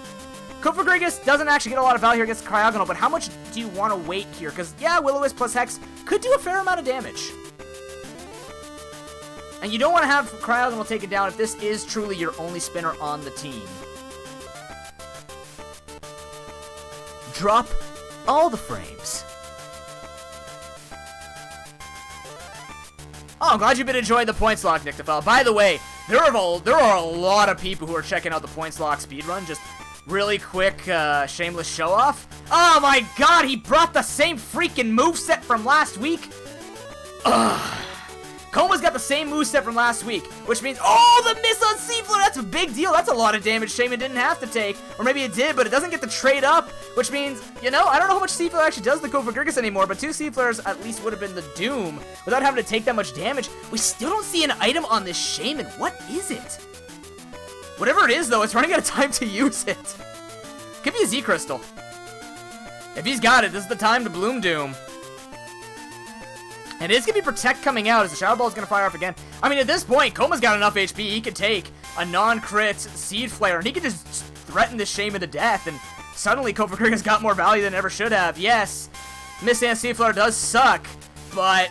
Cofagrigus doesn't actually get a lot of value here against Cryogonal, but how much do you want to wait here? Because, yeah, Will-O-Wisp plus Hex could do a fair amount of damage. And you don't want to have Cryogonal taken down if this is truly your only spinner on the team. Drop all the frames. Oh, I'm glad you've been enjoying the Points Lock, Nyctophile. By the way, there are a lot of people who are checking out the Points Lock speedrun. Just really quick, shameless show-off. Oh my god, he brought the same freaking moveset from last week. Ugh. Koma's got the same moveset from last week, which means, oh, the miss on Seafleur, that's a big deal. That's a lot of damage Shaman didn't have to take, or maybe it did, but it doesn't get the trade up, which means, you know, I don't know how much Seafleur actually does the Cofagrigus anymore, but 2 Seafleurs at least would have been the doom without having to take that much damage. We still don't see an item on this Shaman. What is it? Whatever it is, though, it's running out of time to use it. Could be a Z Crystal. If he's got it, this is the time to Bloom Doom. And it is going to be Protect coming out as the Shadow Ball is going to fire off again. I mean, at this point, Koma's got enough HP. He could take a non-crit Seed Flare, and he could just threaten this Shaman to death, and suddenly Cofagrigus got more value than it ever should have. Yes, Miss and Seed Flare does suck, but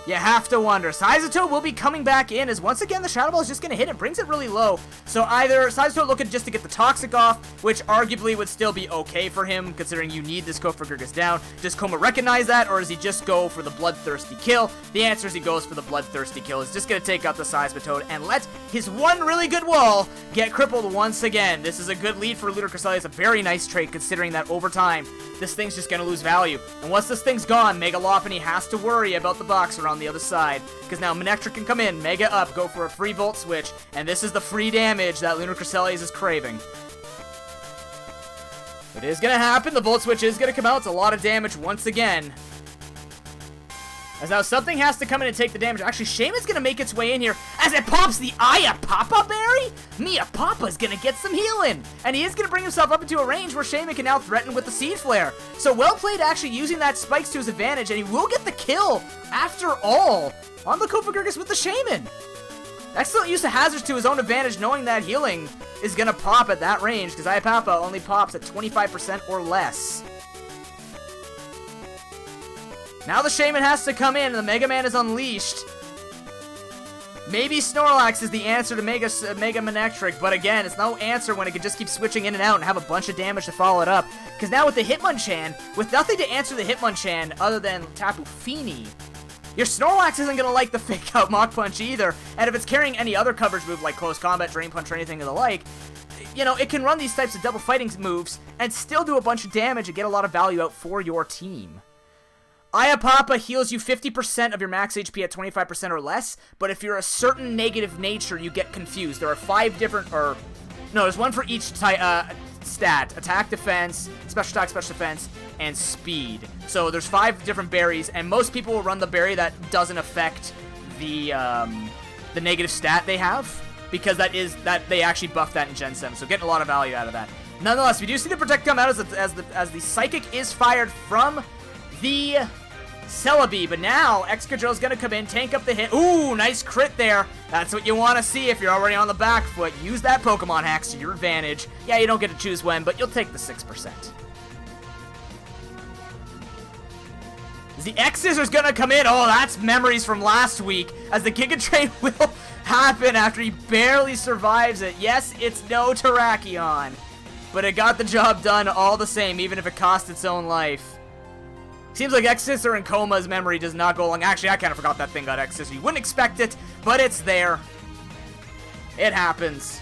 you have to wonder. Saizuto will be coming back in as once again the Shadow Ball is just going to hit and brings it really low. So either Saizuto looking just to get the Toxic off, which arguably would still be okay for him considering you need this Cofagrigus down. Does Koma recognize that, or does he just go for the Bloodthirsty kill? The answer is he goes for the Bloodthirsty kill. He's just going to take out the Seismitoad and let his one really good wall get crippled once again. This is a good lead for Ludicrous. It's a very nice trade considering that over time this thing's just going to lose value. And once this thing's gone, Mega Lopunny has to worry about the boxer on the other side, because now Manectric can come in, Mega up, go for a free Volt Switch, and this is the free damage that Lunar Cresselia is craving. It is going to happen. The Volt Switch is going to come out. It's a lot of damage once again. As now something has to come in and take the damage. Actually, Shaman's going to make its way in here as it pops the Ayapapa berry. Mia Papa's going to get some healing. And he is going to bring himself up into a range where Shaman can now threaten with the Seed Flare. So well played actually using that Spikes to his advantage, and he will get the kill after all on the Cofagrigus with the Shaman. Excellent use of hazards to his own advantage, knowing that healing is going to pop at that range, because Ayapapa only pops at 25% or less. Now the Shaman has to come in, and the Mega Man is unleashed. Maybe Snorlax is the answer to Mega Manectric, but again, it's no answer when it can just keep switching in and out and have a bunch of damage to follow it up. Because now with the Hitmonchan, with nothing to answer the Hitmonchan other than Tapu Fini, your Snorlax isn't going to like the Fake Out Mach Punch either, and if it's carrying any other coverage move like Close Combat, Drain Punch, or anything of the like, you know, it can run these types of double fighting moves and still do a bunch of damage and get a lot of value out for your team. Ayapapa heals you 50% of your max HP at 25% or less, but if you're a certain negative nature, you get confused. There are 5 different, no, there's one for each stat. Attack, defense, special attack, special defense, and speed. So there's 5 different berries, and most people will run the berry that doesn't affect the negative stat they have, because that they actually buff that in Gen 7, so getting a lot of value out of that. Nonetheless, we do see the Protect come out as the Psychic is fired from the Celebi, but now Excadrill's gonna come in, tank up the hit. Ooh, nice crit there. That's what you want to see if you're already on the back foot. Use that Pokemon hacks to your advantage. Yeah, you don't get to choose when, but you'll take the 6%. Is the X-Scissors gonna come in? Oh, that's memories from last week, as the Giga Drain will happen after he barely survives it. Yes, it's no Terrakion, but it got the job done all the same, even if it cost its own life. Seems like X-Scissor and Coma's memory does not go along. Actually, I kind of forgot that thing got X-Scissor. You wouldn't expect it, but it's there. It happens.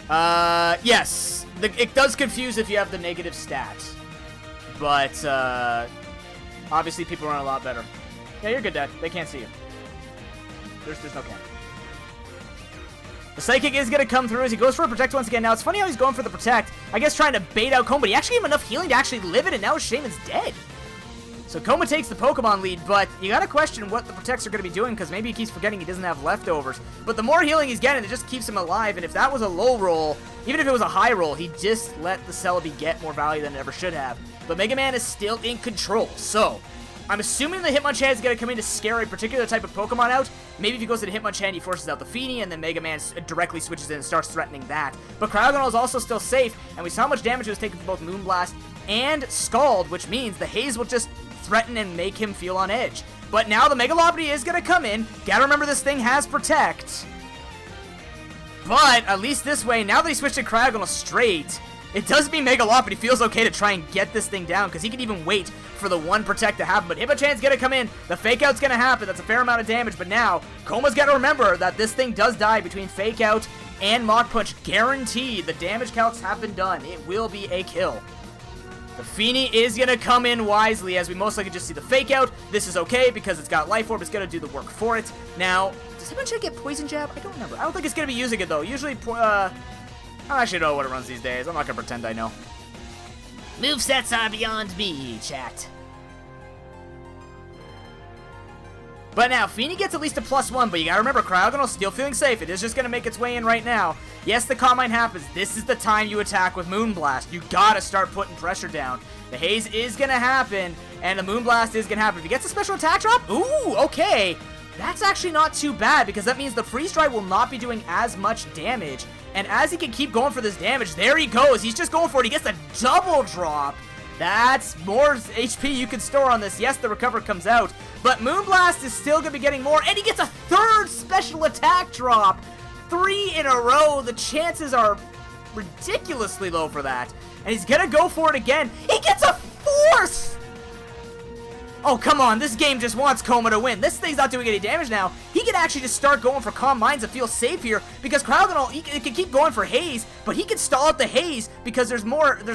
Yes. It does confuse if you have the negative stats. But, obviously people run a lot better. Yeah, you're good, Dad. They can't see you. There's no camera. The Psychic is going to come through as he goes for a Protect once again. Now, it's funny how he's going for the Protect. I guess trying to bait out Coma, but he actually gave him enough healing to actually live it, and now Shaman's dead. So Coma takes the Pokemon lead, but you got to question what the Protects are going to be doing, because maybe he keeps forgetting he doesn't have leftovers. But the more healing he's getting, it just keeps him alive, and if that was a low roll, even if it was a high roll, he just let the Celebi get more value than it ever should have. But Mega Man is still in control, so I'm assuming the Hitmonchan is going to come in to scare a particular type of Pokemon out. Maybe if he goes to the Hitmonchan, he forces out the Feeny, and then Mega Man directly switches in and starts threatening that. But Cryogonal is also still safe, and we saw how much damage it was taken from both Moonblast and Scald, which means the Haze will just threaten and make him feel on edge. But now the Mega Lopunny is going to come in. Gotta remember this thing has Protect. But at least this way, now that he switched to Cryogonal straight, it does mean Mega Lopunny feels okay to try and get this thing down, because he can even wait for the one Protect to happen. But Hitmonchan's gonna come in, the Fake Out's gonna happen, that's a fair amount of damage, but now, Coma's gotta remember that this thing does die between Fake Out and Mach Punch. Guaranteed, the damage counts have been done. It will be a kill. The Feeny is gonna come in wisely, as we most likely just see the Fake Out. This is okay, because it's got Life Orb, it's gonna do the work for it. Now, does Hitmonchan get Poison Jab? I don't remember. I don't think it's gonna be using it, though. Usually, I don't actually know what it runs these days. I'm not gonna pretend I know. Movesets are beyond me, chat. But now, Feeny gets at least a +1, but you gotta remember, Cryogonal's still feeling safe. It is just gonna make its way in right now. Yes, the Calm Mind happens. This is the time you attack with Moonblast. You gotta start putting pressure down. The Haze is gonna happen, and the Moonblast is gonna happen. If he gets a special attack drop, ooh, okay. That's actually not too bad, because that means the Freeze Dry will not be doing as much damage. And as he can keep going for this damage, there he goes. He's just going for it. He gets a double drop. That's more HP you can store on this. Yes, the Recover comes out, but Moonblast is still going to be getting more, and he gets a third special attack drop. 3 in a row. The chances are ridiculously low for that. And he's going to go for it again. He gets a 4th! Oh, come on, this game just wants Coma to win. This thing's not doing any damage now. He can actually just start going for Calm Minds and feel safe here, because Cryogonal, it can keep going for Haze, but he can stall out the Haze because there's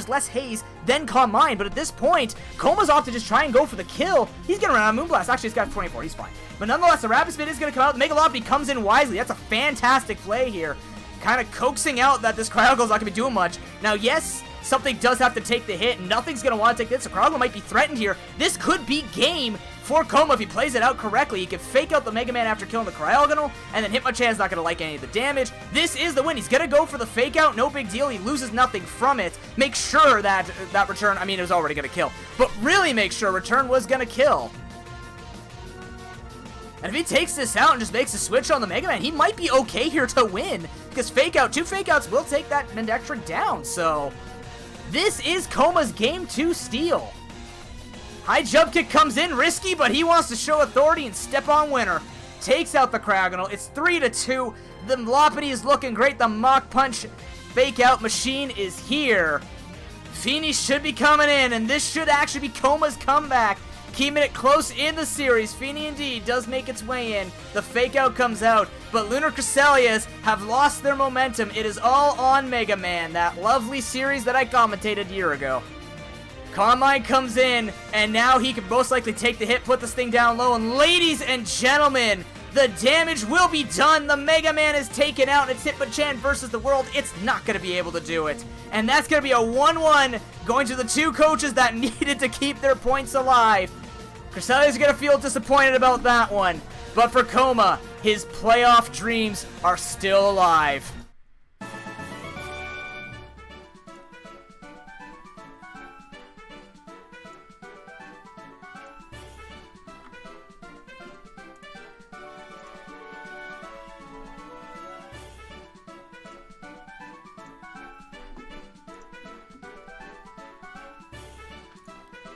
less Haze than Calm Mind. But at this point, Coma's off to just try and go for the kill. He's gonna run out of Moonblast. Actually, he's got 24, he's fine. But nonetheless, the Rapid Spin is gonna come out. Mega Lopunny comes in wisely. That's a fantastic play here. Kind of coaxing out that this Cryogonal's not gonna be doing much. Now, yes, something does have to take the hit. Nothing's going to want to take this, so Cryogonal might be threatened here. This could be game for Coma if he plays it out correctly. He can fake out the Mega Man after killing the Cryogonal, and then Hitmonchan's not going to like any of the damage. This is the win. He's going to go for the fake out. No big deal. He loses nothing from it. Make sure that that return, I mean, it was already going to kill, but really make sure return was going to kill. And if he takes this out and just makes a switch on the Mega Man, he might be okay here to win, because fake out, 2 fake outs will take that Manectric down, so this is Coma's Game 2 steal. High Jump Kick comes in, risky, but he wants to show authority and step on winner. Takes out the Cryogonal. It's 3-2. The Lopunny is looking great. The Mach Punch fake out machine is here. Feeny should be coming in, and this should actually be Coma's comeback. Keeping it close in the series. Feeny indeed does make its way in. The fake out comes out, but Lunar Cresselias have lost their momentum. It is all on Mega Man, that lovely series that I commentated a year ago. Calm Mind comes in, and now he can most likely take the hit, put this thing down low, and ladies and gentlemen, the damage will be done. The Mega Man is taken out. It's Hitmonchan versus the world. It's not going to be able to do it. And that's going to be a 1-1 going to the 2 coaches that needed to keep their points alive. Cresselia's going to feel disappointed about that one. But for Coma, his playoff dreams are still alive.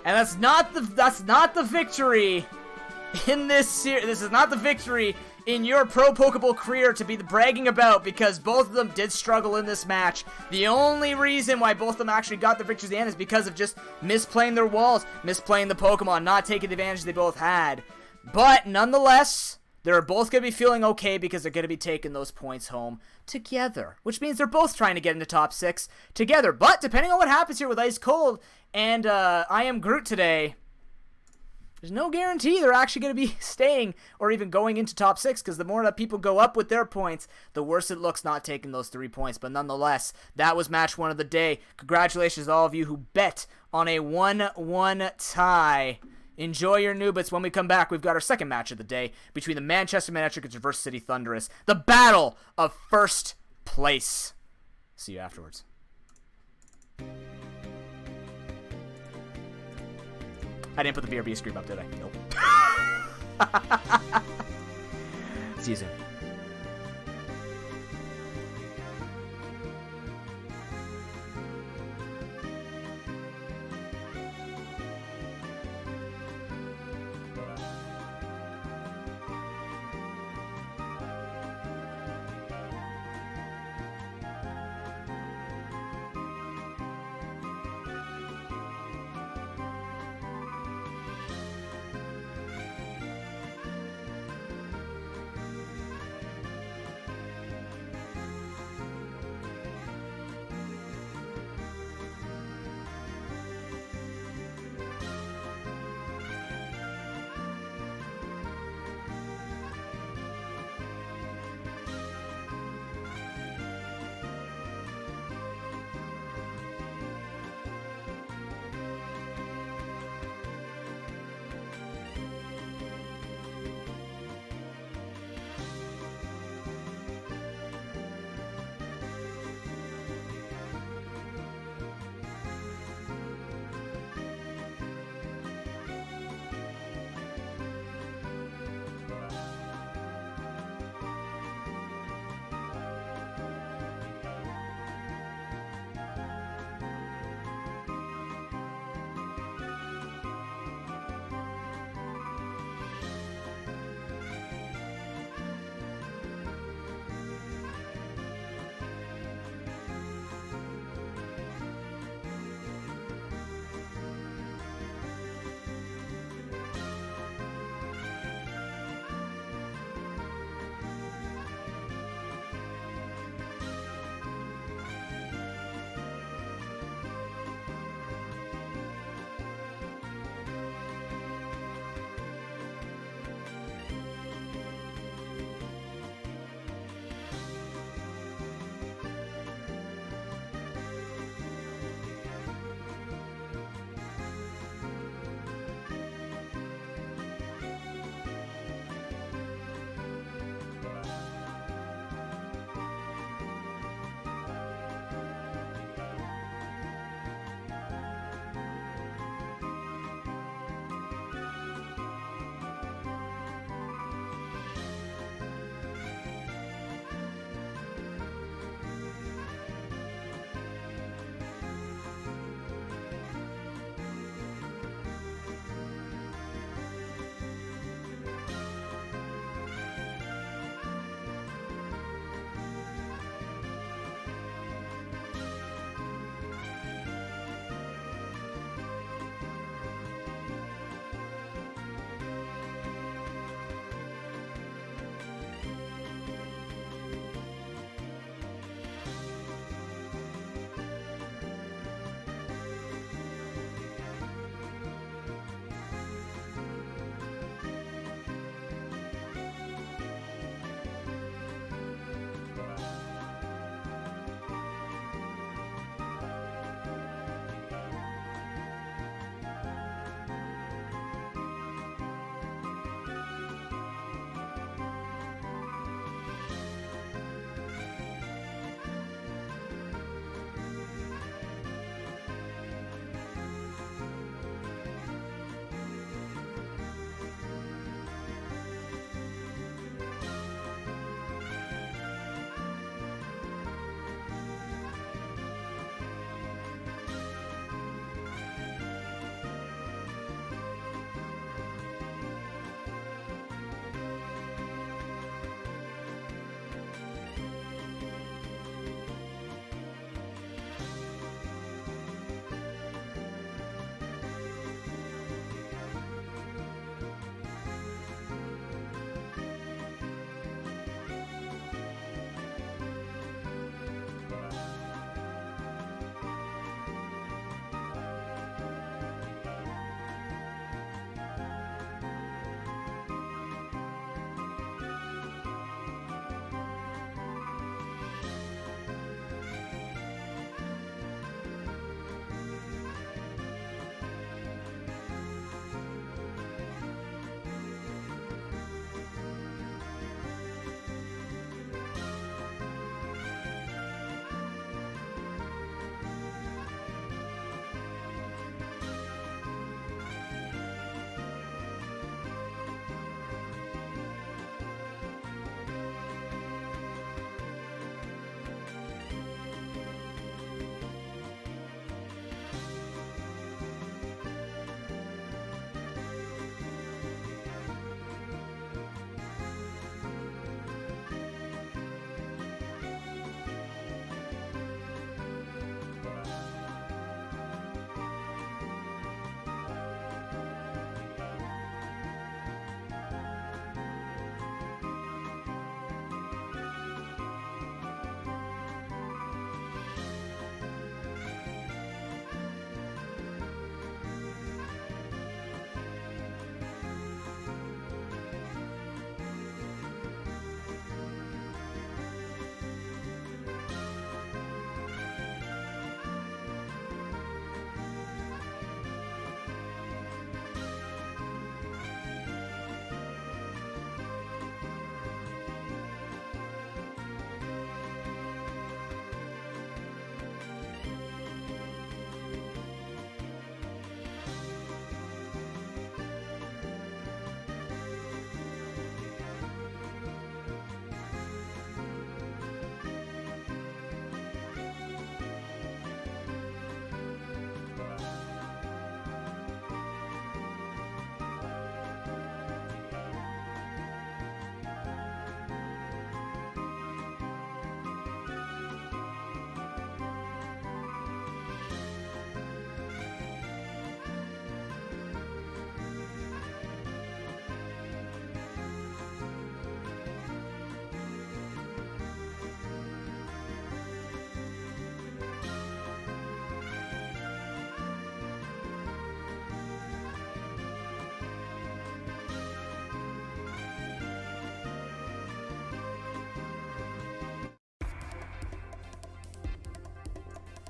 And that's not the victory in this series. This is not the victory in your Pro Pokeball career to be bragging about, because both of them did struggle in this match. The only reason why both of them actually got the victory at the end is because of just misplaying their walls, misplaying the Pokemon, not taking the advantage they both had. But nonetheless, they're both going to be feeling okay because they're going to be taking those points home together, which means they're both trying to get into top 6 together. But depending on what happens here with Ice Cold and I Am Groot today, there's no guarantee they're actually going to be staying or even going into top 6, because the more that people go up with their points, the worse it looks not taking those 3 points. But nonetheless, that was match 1 of the day. Congratulations to all of you who bet on a 1-1 tie. Enjoy your Nubits. When we come back, we've got our second match of the day between the Manchester Manectric and Traverse City Thunderous. The battle of first place. See you afterwards. I didn't put the BRB screen up, did I? Nope. See you soon.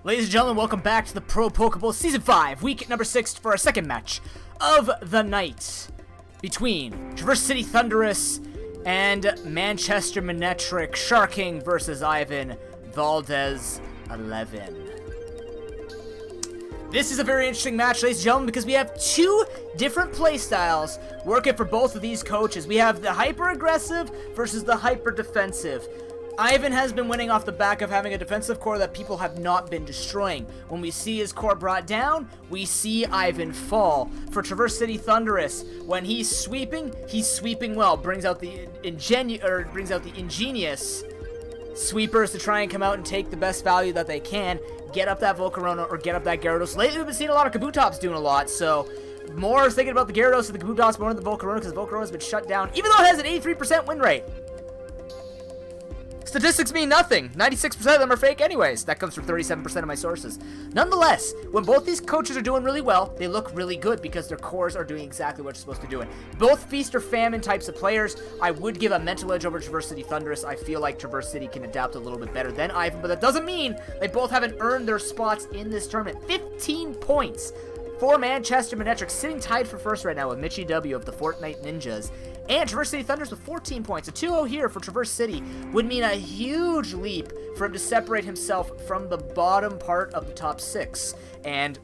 Ladies and gentlemen, welcome back to the ProPokeBowl Season 5, week number 6 for our second match of the night between Traverse City Thunderous and Manchester Manectric Sharking versus Ivan Valdez 11. This is a very interesting match, ladies and gentlemen, because we have two different playstyles working for both of these coaches. We have the hyper-aggressive versus the hyper-defensive. Ivan has been winning off the back of having a defensive core that people have not been destroying. When we see his core brought down, we see Ivan fall. For Traverse City Thunderous, when he's sweeping well. Brings out the ingenious sweepers to try and come out and take the best value that they can. Get up that Volcarona or get up that Gyarados. Lately, we've been seeing a lot of Kabutops doing a lot, so more thinking about the Gyarados and the Kabutops more than the Volcarona because the Volcarona's been shut down, even though it has an 83% win rate. Statistics mean nothing. 96% of them are fake anyways. That comes from 37% of my sources. Nonetheless, when both these coaches are doing really well, they look really good because their cores are doing exactly what you're supposed to do. Both feast or famine types of players, I would give a mental edge over Traverse City Thunderous. I feel like Traverse City can adapt a little bit better than Ivan, but that doesn't mean they both haven't earned their spots in this tournament. 15 points for Manchester Manectric, sitting tied for first right now with Mitchie W of the Fortnite Ninjas. And Traverse City Thunderous with 14 points. A 2-0 here for Traverse City would mean a huge leap for him to separate himself from the bottom part of the top 6. And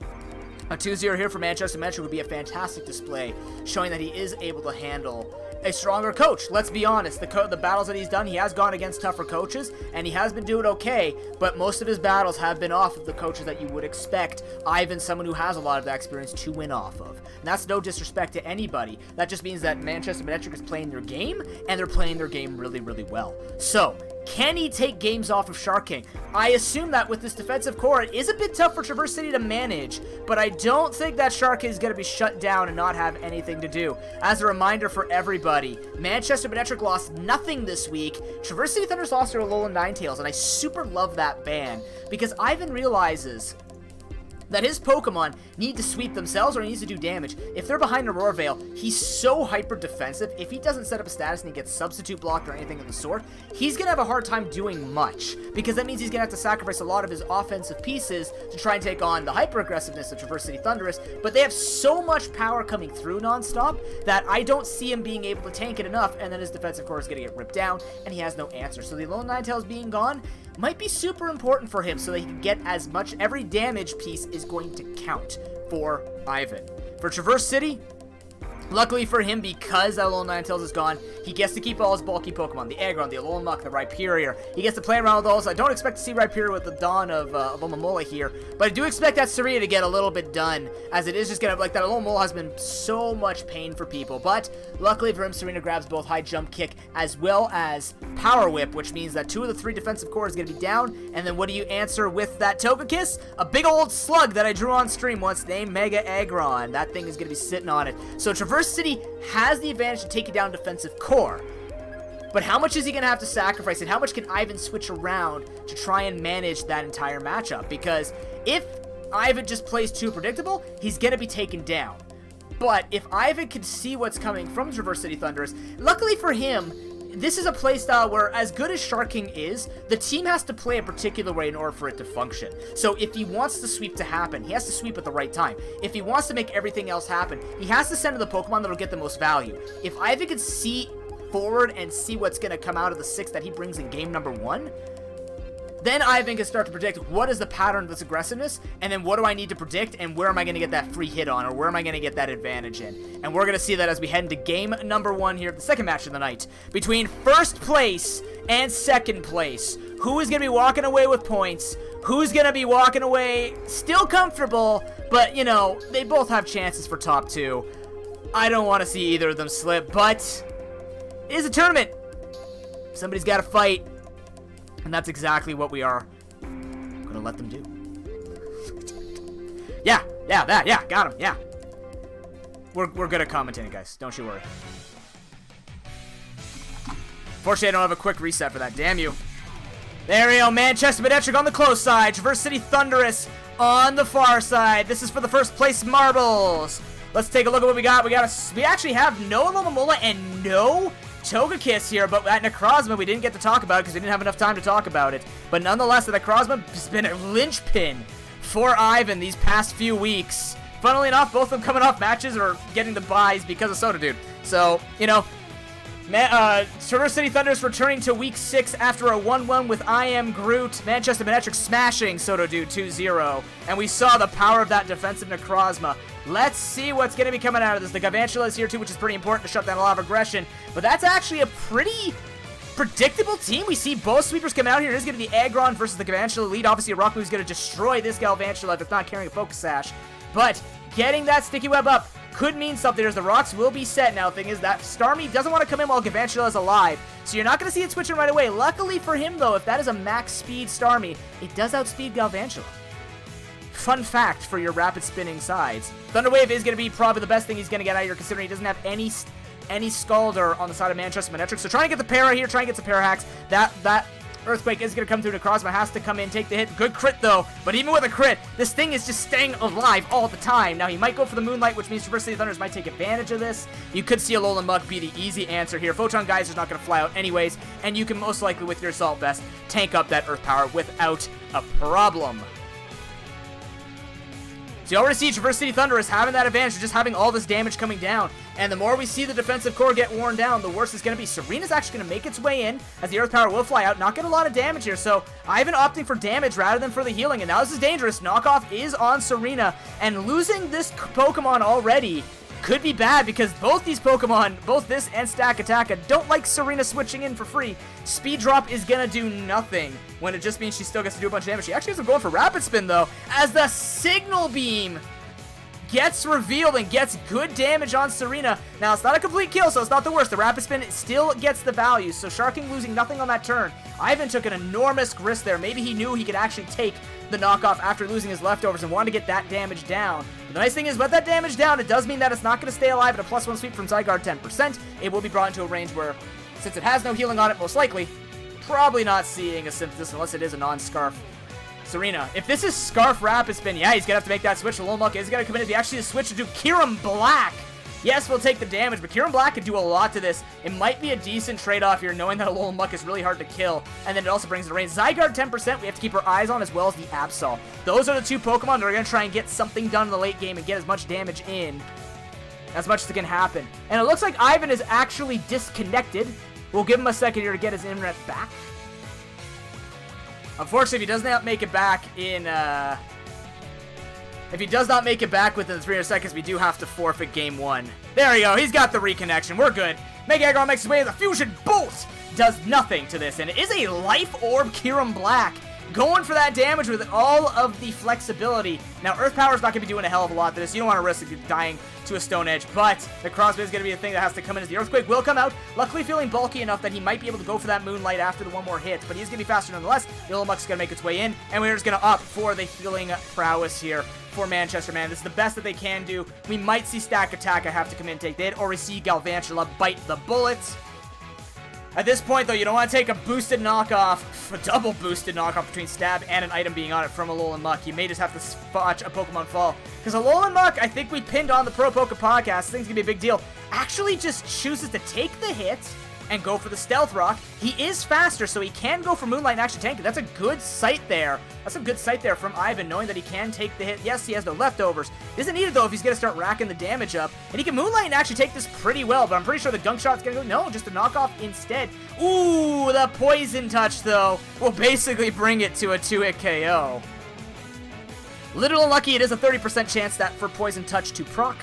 a 2-0 here for Manchester Manectric would be a fantastic display, showing that he is able to handle a stronger coach. Let's be honest, the battles that he's done, he has gone against tougher coaches, and he has been doing okay, but most of his battles have been off of the coaches that you would expect Ivan, someone who has a lot of that experience, to win off of. And that's no disrespect to anybody. That just means that Manchester Manectric is playing their game, and they're playing their game really, really well. So, can he take games off of Sharking? I assume that with this defensive core, it is a bit tough for Traverse City to manage, but I don't think that Sharking is going to be shut down and not have anything to do. As a reminder for everybody, Manchester Manectric lost nothing this week. Traverse City Thunderous lost to Alolan Ninetales, and I super love that ban, because Ivan realizes that his Pokemon need to sweep themselves or he needs to do damage. If they're behind Aurora Veil, he's so hyper defensive. If he doesn't set up a status and he gets substitute blocked or anything of the sort, he's going to have a hard time doing much, because that means he's going to have to sacrifice a lot of his offensive pieces to try and take on the hyper aggressiveness of Traverse City Thunderous. But they have so much power coming through nonstop that I don't see him being able to tank it enough, and then his defensive core is going to get ripped down and he has no answer. So the Alolan Ninetales being gone might be super important for him so that he can get as much. Every damage piece is going to count for Ivan. For Traverse City, luckily for him, because that Alolan Ninetales is gone, he gets to keep all his bulky Pokemon, the Aggron, the Alolan Muck, the Rhyperior. He gets to play around with those. I don't expect to see Rhyperior with the dawn of Alomomola here, but I do expect that Serena to get a little bit done, as it is just going to, like, that Alomomola has been so much pain for people, but luckily for him, Serena grabs both High Jump Kick as well as Power Whip, which means that 2 of the 3 defensive core is going to be down, and then what do you answer with that Togekiss? A big old slug that I drew on stream once, named Mega Aggron. That thing is going to be sitting on it. So Traverse City has the advantage to take it down defensive core. But how much is he going to have to sacrifice, and how much can Ivan switch around to try and manage that entire matchup? Because if Ivan just plays too predictable, he's going to be taken down. But if Ivan can see what's coming from Traverse City Thunderous, luckily for him, this is a playstyle where, as good as Sharking is, the team has to play a particular way in order for it to function. So if he wants the sweep to happen, he has to sweep at the right time. If he wants to make everything else happen, he has to send to the Pokemon that will get the most value. If Ivan could see forward and see what's going to come out of the 6 that he brings in game number 1, then Ivan can start to predict what is the pattern of this aggressiveness, and then what do I need to predict, and where am I going to get that free hit on, or where am I going to get that advantage in. And we're going to see that as we head into game number 1 here of the second match of the night, between first place and second place. Who is going to be walking away with points? Who's going to be walking away still comfortable, but, you know, they both have chances for top 2. I don't want to see either of them slip, but it is a tournament. Somebody's got to fight. And that's exactly what we are going to let them do. Yeah, got him, yeah. We're good at commentating, guys. Don't you worry. Fortunately, I don't have a quick reset for that. Damn you. There we go. Manchester Manectric on the close side. Traverse City Thunderous on the far side. This is for the first place marbles. Let's take a look at what we got. We actually have no Alomomola and no Togekiss here, but at Necrozma, we didn't get to talk about it because we didn't have enough time to talk about it. But nonetheless, the Necrozma has been a linchpin for Ivan these past few weeks. Funnily enough, both of them coming off matches or getting the buys because of Soda Dude. So, you know, Traverse City Thunder's returning to Week 6 after a 1-1 with I Am Groot. Manchester Manectric smashing Soda Dude 2-0. And we saw the power of that defensive Necrozma. Let's see what's going to be coming out of this. The Galvantula is here too, which is pretty important to shut down a lot of aggression. But that's actually a pretty predictable team. We see both sweepers come out here. It is going to be Aggron versus the Galvantula lead. Obviously, a Rock Move is going to destroy this Galvantula if it's not carrying a Focus Sash. But getting that Sticky Web up could mean something, as the rocks will be set now. Thing is that Starmie doesn't want to come in while Galvantula is alive, so you're not going to see it switching right away. Luckily for him, though, if that is a max speed Starmie, it does outspeed Galvantula. Fun fact for your rapid spinning sides. Thunder Wave is going to be probably the best thing he's going to get out here, considering he doesn't have any Scalder on the side of Manchester Manectric. So trying to get the para here, trying to get some para hacks. That Earthquake is going to come through. Necrozma has to come in, take the hit. Good crit, though. But even with a crit, this thing is just staying alive all the time. Now, he might go for the Moonlight, which means Traverse City Thunders might take advantage of this. You could see Alolan Muk be the easy answer here. Photon Geyser's not going to fly out anyways, and you can most likely, with your Assault Vest, tank up that Earth Power without a problem. So you already see Traverse City Thunder is having that advantage of just having all this damage coming down. And the more we see the defensive core get worn down, the worse it's going to be. Serena's actually going to make its way in, as the Earth Power will fly out. Not get a lot of damage here, so Ivan opting for damage rather than for the healing. And now this is dangerous. Knockoff is on Serena, and losing this Pokemon already could be bad, because both these Pokemon, both this and Stakataka, don't like Serena switching in for free. Speed Drop is going to do nothing, when it just means she still gets to do a bunch of damage. She actually ends up going for Rapid Spin, though, as the Signal Beam gets revealed and gets good damage on Serena. Now, it's not a complete kill, so it's not the worst. The Rapid Spin still gets the value, so Sharking losing nothing on that turn. Ivan took an enormous risk there. Maybe he knew he could actually take the knockoff after losing his leftovers and wanted to get that damage down. But the nice thing is, with that damage down, it does mean that it's not going to stay alive at a +1 sweep from Zygarde 10%. It will be brought into a range where, since it has no healing on it, most likely, probably not seeing a Synthesis unless it is a non-Scarf Serena. If this is Scarf Rapid Spin, yeah, he's going to have to make that switch. Alolan Muk is going to come in if he actually switch to do Kyurem Black. Yes, we'll take the damage, but Kyurem Black could do a lot to this. It might be a decent trade-off here, knowing that Alolan Muk is really hard to kill, and then it also brings the range. Zygarde 10% we have to keep our eyes on, as well as the Absol. Those are the two Pokemon that are going to try and get something done in the late game and get as much damage in as much as it can happen. And it looks like Ivan is actually disconnected. We'll give him a second here to get his internet back. Unfortunately, if he does not make it back in, if he does not make it back within the 300 seconds, we do have to forfeit game 1. There we go. He's got the reconnection. We're good. Mega Aggron makes his way, and the Fusion Bolt does nothing to this. And it is a Life Orb Kyurem Black, going for that damage with all of the flexibility. Now, Earth Power is not going to be doing a hell of a lot to this. You don't want to risk dying to a Stone Edge, but the Crossbane is going to be a thing that has to come in as the Earthquake will come out. Luckily feeling bulky enough that he might be able to go for that Moonlight after the one more hit, but he's going to be faster nonetheless. Alolan Muk is going to make its way in, and we're just going to opt for the healing prowess here for Manchester Man. This is the best that they can do. We might see Stakataka have to come in and take the hit, or we see Galvantula bite the bullet. At this point, though, you don't want to take a boosted knockoff, a double boosted knockoff between Stab and an item being on it from Alolan Muk. You may just have to watch a Pokemon fall. Because Alolan Muk, I think we pinned on the ProPoke podcast, this thing's going to be a big deal, actually just chooses to take the hit and go for the Stealth Rock. He is faster, so he can go for Moonlight and actually tank it. That's a good sight there. That's a good sight there from Ivan, knowing that he can take the hit. Yes, he has no leftovers. Isn't needed, though, if he's going to start racking the damage up. And he can Moonlight and actually take this pretty well, but I'm pretty sure the Gunk Shot's going to go. No, just a knockoff instead. Ooh, the Poison Touch, though, will basically bring it to a 2-hit KO. Little unlucky, it is a 30% chance that for Poison Touch to proc,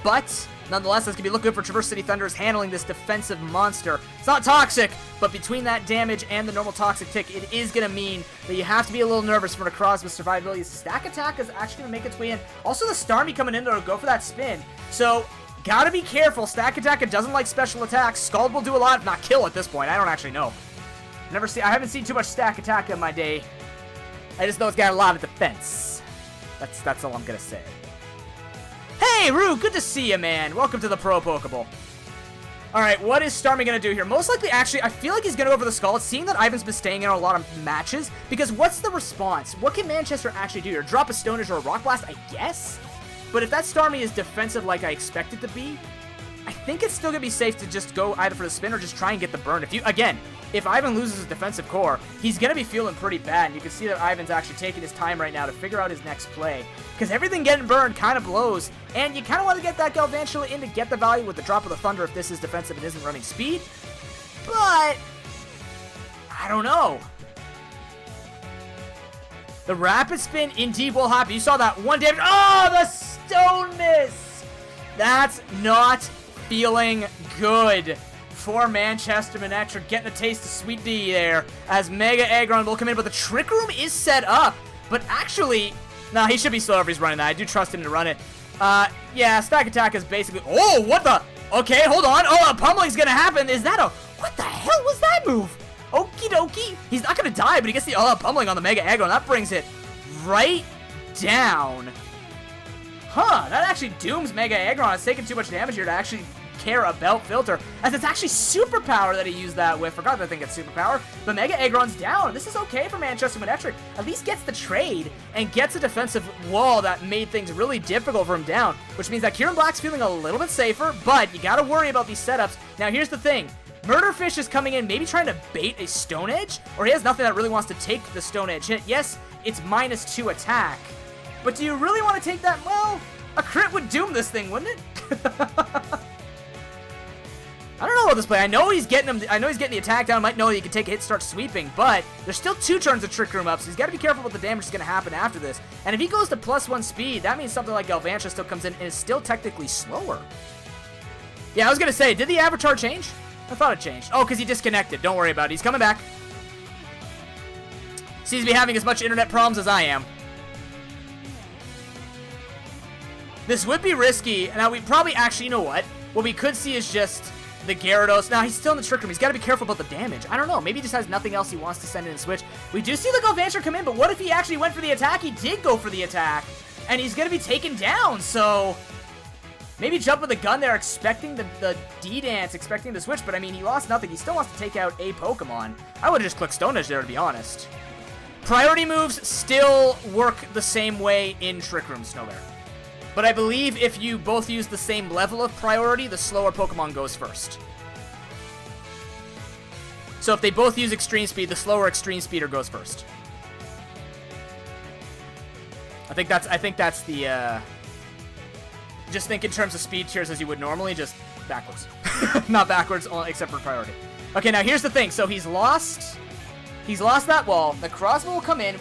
but nonetheless, that's going to be looking good for Traverse City Thunders handling this defensive monster. It's not toxic, but between that damage and the normal toxic tick, it is going to mean that you have to be a little nervous for Necrozma's survivability. Stakataka is actually going to make its way in. Also, the Starmie coming in there to go for that spin. So, gotta be careful. Stakataka doesn't like special attacks. Scald will do a lot, if not kill at this point. I don't actually know. I haven't seen too much Stakataka in my day. I just know it's got a lot of defense. That's all I'm going to say. Hey, Rue, good to see you, man. Welcome to the ProPokeBowl. Alright, what is Starmie going to do here? Most likely, actually, I feel like he's going to go for the Scald, seeing that Ivan's been staying in a lot of matches, because what's the response? What can Manchester actually do here? Drop a Stone Edge or a Rock Blast, I guess? But if that Starmie is defensive like I expect it to be, I think it's still going to be safe to just go either for the spin or just try and get the burn. If Ivan loses his defensive core, he's going to be feeling pretty bad. And you can see that Ivan's actually taking his time right now to figure out his next play. Because everything getting burned kind of blows. And you kind of want to get that Galvantula in to get the value with the drop of the Thunder if this is defensive and isn't running speed. But I don't know. The rapid spin indeed will happen. You saw that one damage. Oh, the stone miss. That's not feeling good for Manchester Manectric, getting a taste of Sweet D there as Mega Aggron will come in, but the Trick Room is set up. But actually, nah, he should be slow if he's running that. I do trust him to run it. Yeah, Stack Attack is basically... Oh, what the... Okay, hold on. Oh, a pummeling's gonna happen. Is that a... What the hell was that move? Okie dokie. He's not gonna die, but he gets the pummeling on the Mega Aggron. That brings it right down. Huh, that actually dooms Mega Aggron. It's taking too much damage here to actually care about Filter, as it's actually Superpower that he used that with. Forgot that I think it's Superpower, but Mega Aggron's down. This is okay for Manchester Manectric. At least gets the trade and gets a defensive wall that made things really difficult for him down, which means that Kieran Black's feeling a little bit safer, but you gotta worry about these setups. Now, here's the thing. Murderfish is coming in, maybe trying to bait a Stone Edge, or he has nothing that really wants to take the Stone Edge hit. Yes, it's -2 attack, but do you really want to take that? Well, a crit would doom this thing, wouldn't it? I don't know about this play. I know he's getting him. I know he's getting the attack down. I might know that he can take a hit, start sweeping, but there's still 2 turns of Trick Room up, so he's got to be careful what the damage is going to happen after this. And if he goes to +1 speed, that means something like Galvantula still comes in and is still technically slower. Yeah, I was going to say, did the avatar change? I thought it changed. Oh, because he disconnected. Don't worry about it. He's coming back. Seems to be having as much internet problems as I am. This would be risky. Now, we probably actually, you know what? What we could see is just the Gyarados. Now, he's still in the Trick Room. He's got to be careful about the damage. I don't know. Maybe he just has nothing else he wants to send in and switch. We do see the Galvantula come in, but what if he actually went for the attack? He did go for the attack, and he's going to be taken down, so... Maybe jump with the gun there, expecting the D-Dance, expecting the switch, but I mean, he lost nothing. He still wants to take out a Pokemon. I would have just clicked Stone Edge there, to be honest. Priority moves still work the same way in Trick Room, Snowbear. But I believe if you both use the same level of priority, the slower Pokemon goes first. So if they both use Extreme Speed, the slower Extreme Speeder goes first. I think that's the, just think in terms of speed tiers as you would normally, just backwards. Not backwards, except for priority. Okay, now here's the thing. So he's lost that wall. The crossbow will come in,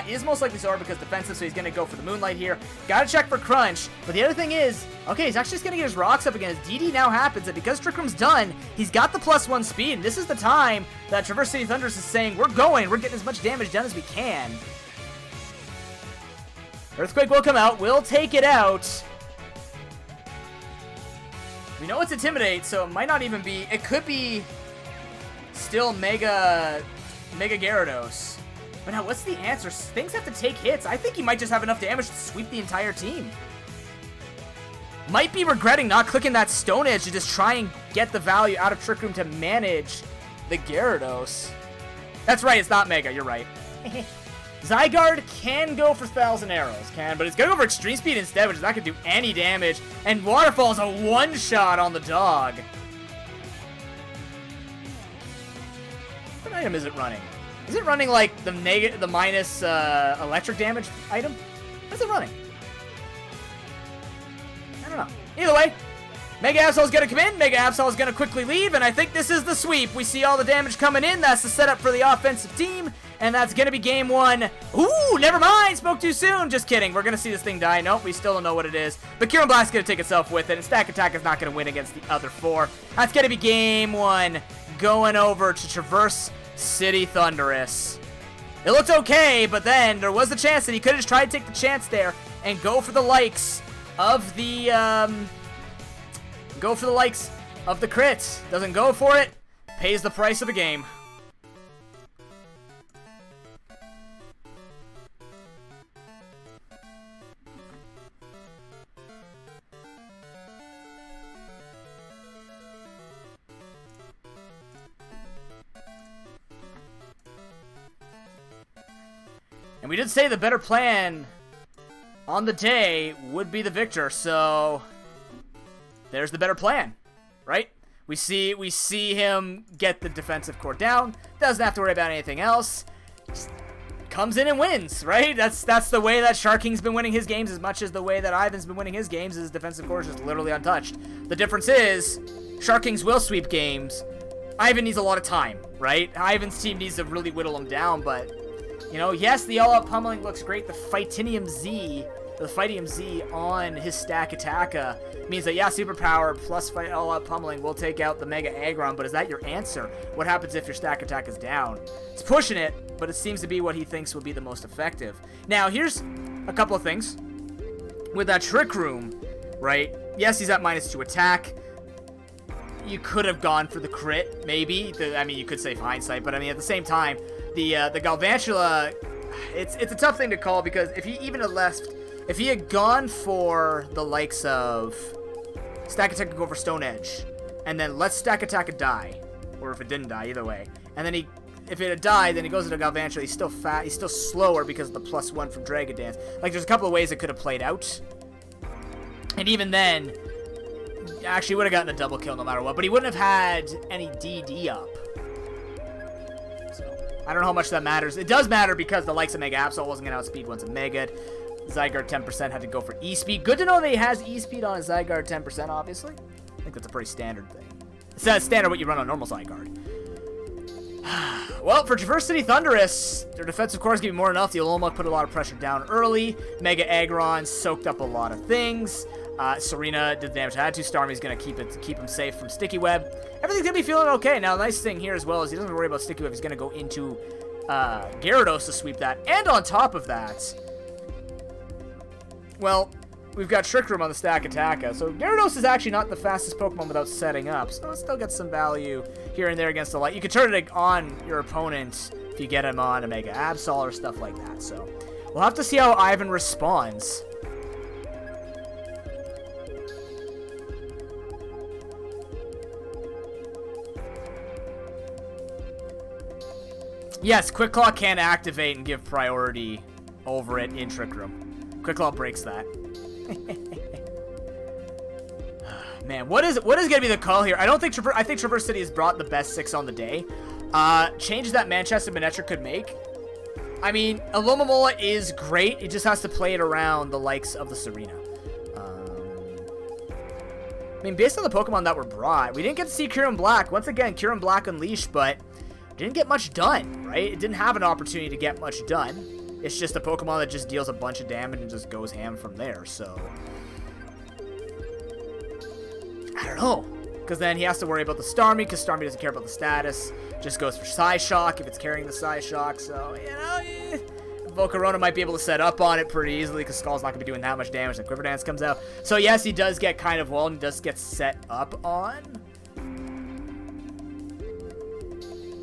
is most likely slower because defensive, so he's going to go for the Moonlight here. Gotta check for Crunch, but the other thing is, okay, he's actually just going to get his rocks up again as DD now happens, and because Trick Room's done, he's got the +1 speed, and this is the time that Traverse City Thunders is saying, we're getting as much damage done as we can. Earthquake will come out, we'll take it out. We know it's Intimidate, so it might not even be... It could be still Mega Gyarados. But now, what's the answer? Things have to take hits. I think he might just have enough damage to sweep the entire team. Might be regretting not clicking that Stone Edge to just try and get the value out of Trick Room to manage the Gyarados. That's right, it's not Mega. You're right. Zygarde can go for 1,000 arrows, but it's going to go for Extreme Speed instead, which is not going to do any damage. And Waterfall is a one-shot on the dog. What item is it running? Is it running like the minus electric damage item? What is it running? I don't know. Either way, Mega Absol is going to come in, Mega Absol is going to quickly leave, and I think this is the sweep. We see all the damage coming in. That's the setup for the offensive team. And that's going to be game 1. Ooh, never mind. Spoke too soon. Just kidding. We're going to see this thing die. Nope, we still don't know what it is. But Kieran Black's going to take itself with it. And Stack Attack is not going to win against the other 4. That's going to be game 1. Going over to Traverse City Thunderous. It looked okay, but then there was the chance that he could have just tried to take the chance there and go for the likes of the, crits. Doesn't go for it. Pays the price of the game. And we did say the better plan on the day would be the victor, so there's the better plan, right? We see him get the defensive core down. Doesn't have to worry about anything else. Just comes in and wins, right? That's the way that Shark King's been winning his games as much as the way that Ivan's been winning his games. His defensive core is just literally untouched. The difference is Shark King's will sweep games. Ivan needs a lot of time, right? Ivan's team needs to really whittle him down, but, you know, yes, the all-out pummeling looks great. The Fightinium Z on his stack Attacka means that, yeah, superpower plus fight all-out pummeling will take out the Mega Aggron, but is that your answer? What happens if your stack attack is down? It's pushing it, but it seems to be what he thinks will be the most effective. Now, here's a couple of things. With that Trick Room, right? Yes, he's at -2 attack. You could have gone for the crit, maybe. I mean, you could say hindsight, but I mean, at the same time, the Galvantula, it's a tough thing to call, because if he had gone for the likes of Stack Attack and go for Stone Edge, and then let Stack Attack die, or if it didn't die, either way, and then if it had died, then he goes into Galvantula, he's still fat, he's still slower because of the +1 from Dragon Dance. Like, there's a couple of ways it could have played out, and even then, actually would have gotten a double kill no matter what, but he wouldn't have had any DD up. So, I don't know how much that matters. It does matter because the likes of Mega Absol wasn't going to outspeed once a Mega. Zygarde 10% had to go for E-Speed. Good to know that he has E-Speed on his Zygarde 10%, obviously. I think that's a pretty standard thing. It's standard what you run on normal Zygarde. Well, for Traverse City Thundurus, their defensive core is going to be more than enough. The Olomouc put a lot of pressure down early. Mega Aggron soaked up a lot of things. Serena did the damage it had to. Starmie's going to keep him safe from Sticky Web. Everything's going to be feeling okay. Now, the nice thing here as well is he doesn't worry about Sticky Web. He's going to go into Gyarados to sweep that. And on top of that, well, we've got Trick Room on the stack Attacka. So Gyarados is actually not the fastest Pokemon without setting up. So it still gets some value here and there against the light. You can turn it on your opponent if you get him on a Mega Absol or stuff like that. So we'll have to see how Ivan responds. Yes, Quick Claw can activate and give priority over it in Trick Room. Quick Claw breaks that. Man, what is going to be the call here? I think Traverse City has brought the best 6 on the day. Changes that Manchester Manectric could make. I mean, Alomomola is great. It just has to play it around the likes of the Serena. I mean, based on the Pokemon that were brought, we didn't get to see Kyurem Black. Once again, Kyurem Black Unleashed, but didn't get much done, right? It didn't have an opportunity to get much done. It's just a Pokemon that just deals a bunch of damage and just goes ham from there, so I don't know. Because then he has to worry about the Starmie, because Starmie doesn't care about the status. Just goes for Psyshock if it's carrying the Psyshock, so, you know, Volcarona might be able to set up on it pretty easily, because Skull's not going to be doing that much damage when Quiver Dance comes out. So, yes, he does get kind of well, and he does get set up on.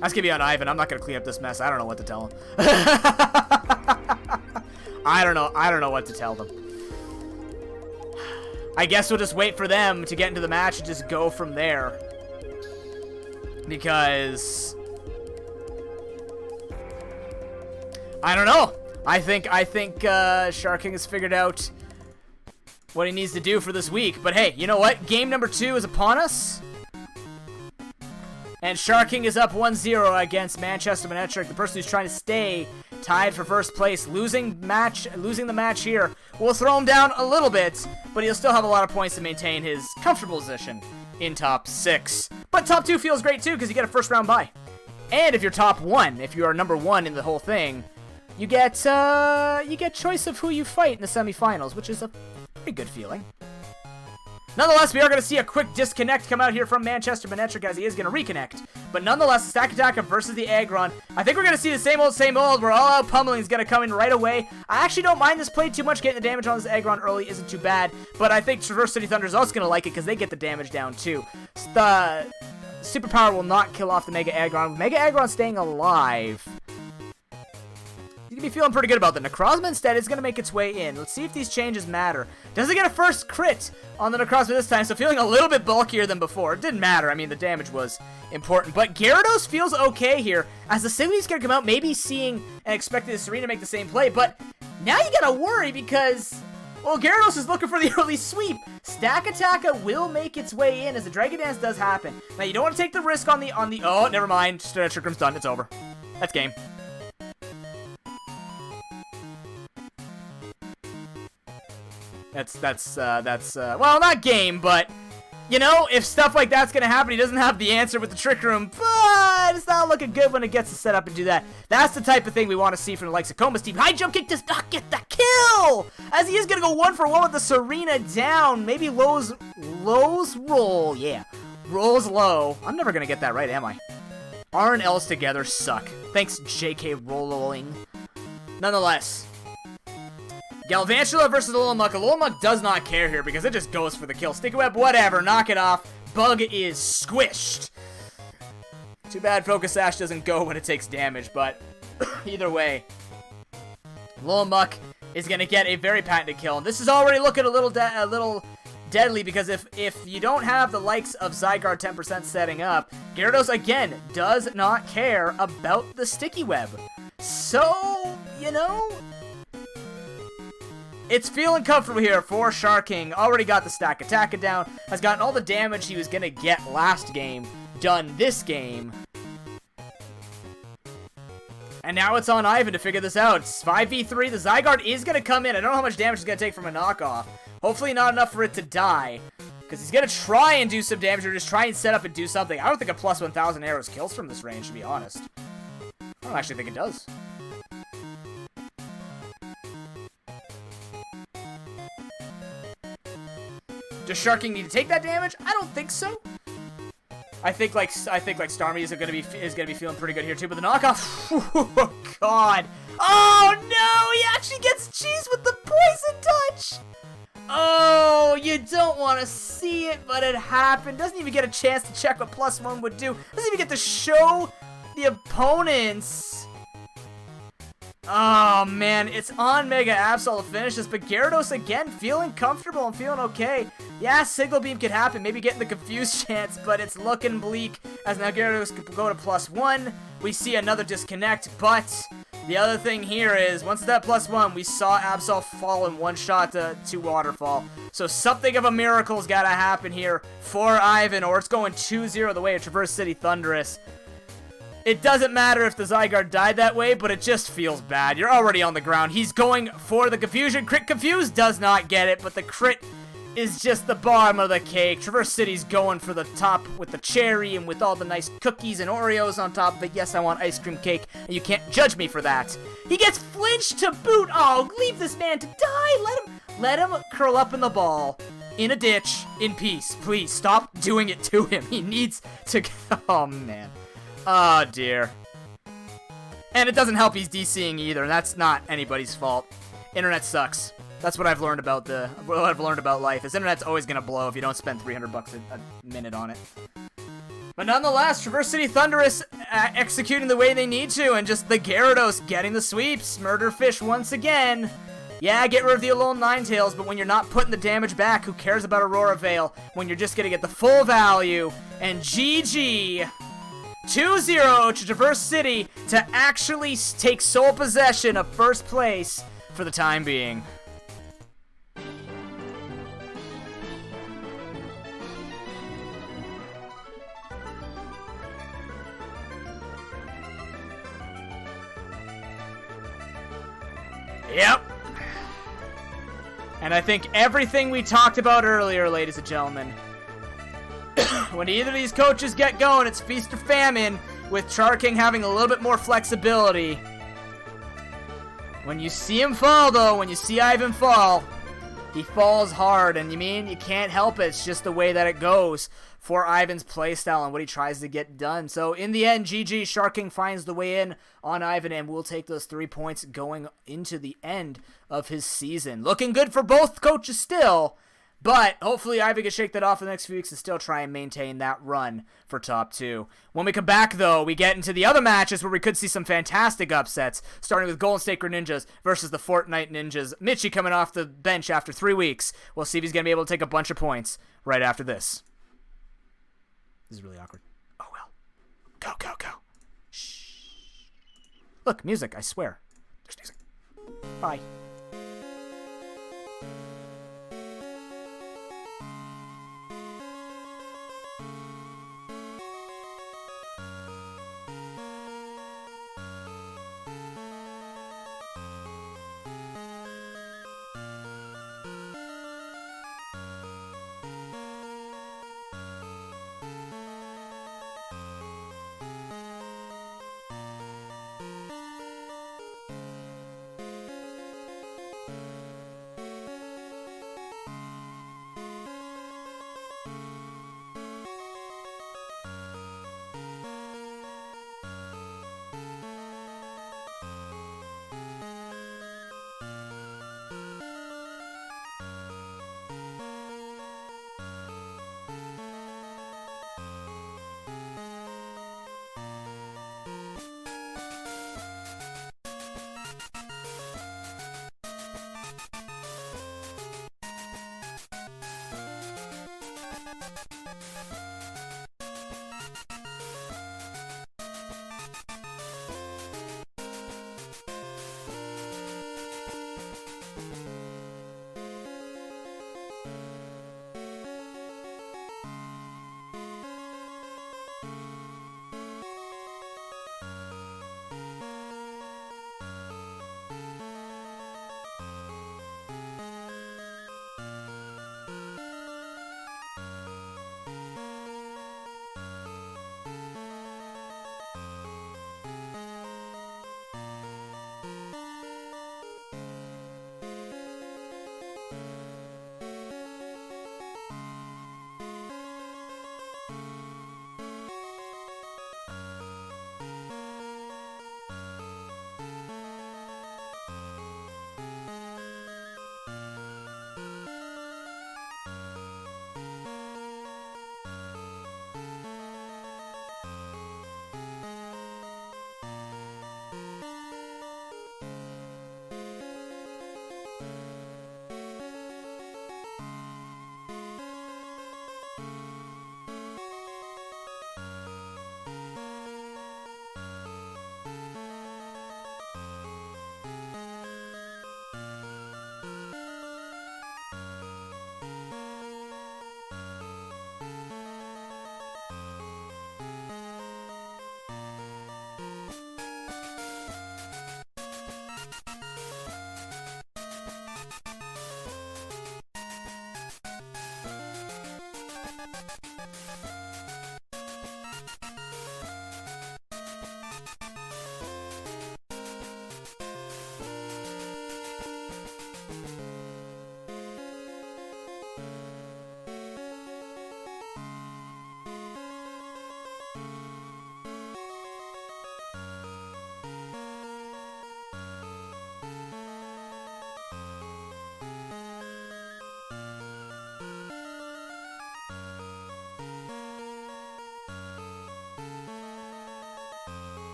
That's going to be on Ivan. I'm not going to clean up this mess. I don't know what to tell him. I don't know what to tell them. I guess we'll just wait for them to get into the match and just go from there. Because I don't know. I think Shark King has figured out what he needs to do for this week. But hey, you know what? Game number 2 is upon us. And Shark King is up 1-0 against Manchester Manectric, the person who's trying to stay tied for first place. Losing the match here will throw him down a little bit, but he'll still have a lot of points to maintain his comfortable position in top 6. But top 2 feels great too, because you get a first round bye. And if you're top 1, if you are number 1 in the whole thing, you get choice of who you fight in the semifinals, which is a pretty good feeling. Nonetheless, we are going to see a quick disconnect come out here from Manchester Manectric, as he is going to reconnect. But nonetheless, Stack Attack versus the Aggron. I think we're going to see the same old, where all-out pummeling is going to come in right away. I actually don't mind this play too much. Getting the damage on this Aggron early isn't too bad. But I think Traverse City Thunder is also going to like it, because they get the damage down too. The Superpower will not kill off the Mega Aggron. Mega Aggron staying alive. You can be feeling pretty good about that. Necrozma instead is going to make its way in. Let's see if these changes matter. Does it get a first crit on the Necrozma this time? So feeling a little bit bulkier than before. It didn't matter. I mean, the damage was important. But Gyarados feels okay here. As the Sigly's going to come out, maybe seeing and expecting the Serena make the same play. But now you got to worry, because Well, Gyarados is looking for the early sweep. Stack Attacka will make its way in as the Dragon Dance does happen. Now, you don't want to take the risk on the, oh, never mind. Trick Room's done. It's over. That's game. Well, not game, but, you know, if stuff like that's going to happen, he doesn't have the answer with the Trick Room, but it's not looking good when it gets to set up and do that. That's the type of thing we want to see from the likes of Coma's team. High jump kick does not get the kill, as he is going to go 1-for-1 with the Serena down. Maybe Low's roll, yeah, rolls low. I'm never going to get that right, am I? R and L's together suck. Thanks, JK Rolling. Nonetheless, Galvantula versus Alolan Alolan does not care here because it just goes for the kill. Sticky Web, whatever, knock it off. Bug is squished. Too bad Focus Sash doesn't go when it takes damage, but either way, Alolan is going to get a very patented kill. And this is already looking a little deadly because if you don't have the likes of Zygarde 10% setting up, Gyarados, again, does not care about the Sticky Web. So, you know, it's feeling comfortable here for Sharking. Already got the Stack Attacka down. Has gotten all the damage he was going to get last game done this game. And now it's on Ivan to figure this out. It's 5v3. The Zygarde is going to come in. I don't know how much damage it's going to take from a knockoff. Hopefully not enough for it to die. Because he's going to try and do some damage or just try and set up and do something. I don't think a plus 1,000 arrows kills from this range, to be honest. I don't actually think it does. Does Sharking need to take that damage? I don't think so. I think like Starmie is gonna be feeling pretty good here too. But the knockoff, oh god, oh no, he actually gets cheese with the poison touch. Oh, you don't want to see it, but it happened. Doesn't even get a chance to check what +1 would do. Doesn't even get to show the opponents. Oh, man, it's on Mega Absol to finish this, but Gyarados, again, feeling comfortable and feeling okay. Yeah, Signal Beam could happen, maybe getting the confused chance, but it's looking bleak, as now Gyarados could go to +1. We see another disconnect, but the other thing here is, once that +1, we saw Absol fall in one shot to Waterfall. So something of a miracle's gotta happen here for Ivan, or it's going 2-0 the way of Traverse City Thunderous. It doesn't matter if the Zygarde died that way, but it just feels bad. You're already on the ground. He's going for the confusion. Crit Confuse does not get it, but the crit is just the bottom of the cake. Traverse City's going for the top with the cherry and with all the nice cookies and Oreos on top of it. Yes, I want ice cream cake, and you can't judge me for that. He gets flinched to boot. Oh, leave this man to die. Let him curl up in the ball, in a ditch, in peace. Please, stop doing it to him. He needs to... Oh, man. Oh, dear. And it doesn't help he's DCing either, and that's not anybody's fault. Internet sucks. That's what I've learned about life. Is internet's always gonna blow if you don't spend 300 bucks a minute on it. But nonetheless, Traverse City Thunderous executing the way they need to, and just the Gyarados getting the sweeps. Murderfish once again. Yeah, get rid of the Alolan Ninetales, but when you're not putting the damage back, who cares about Aurora Veil? When you're just gonna get the full value, and GG. 2-0 to Traverse City to actually take sole possession of first place for the time being. Yep. And I think everything we talked about earlier, ladies and gentlemen, when either of these coaches get going, it's feast or famine, with Charking having a little bit more flexibility. When you see him fall, though, when you see Ivan fall, he falls hard, and you can't help it. It's just the way that it goes for Ivan's playstyle and what he tries to get done. So in the end, GG, Sharking finds the way in on Ivan, and will take those 3 points going into the end of his season. Looking good for both coaches still. But hopefully Ivan can shake that off in the next few weeks and still try and maintain that run for top 2. When we come back, though, we get into the other matches where we could see some fantastic upsets, starting with Golden State Greninjas versus the Fortnite Ninjas. Mitchie coming off the bench after 3 weeks. We'll see if he's going to be able to take a bunch of points right after this. This is really awkward. Oh, well. Go, go, go. Shh. Look, music, I swear. There's music. Bye.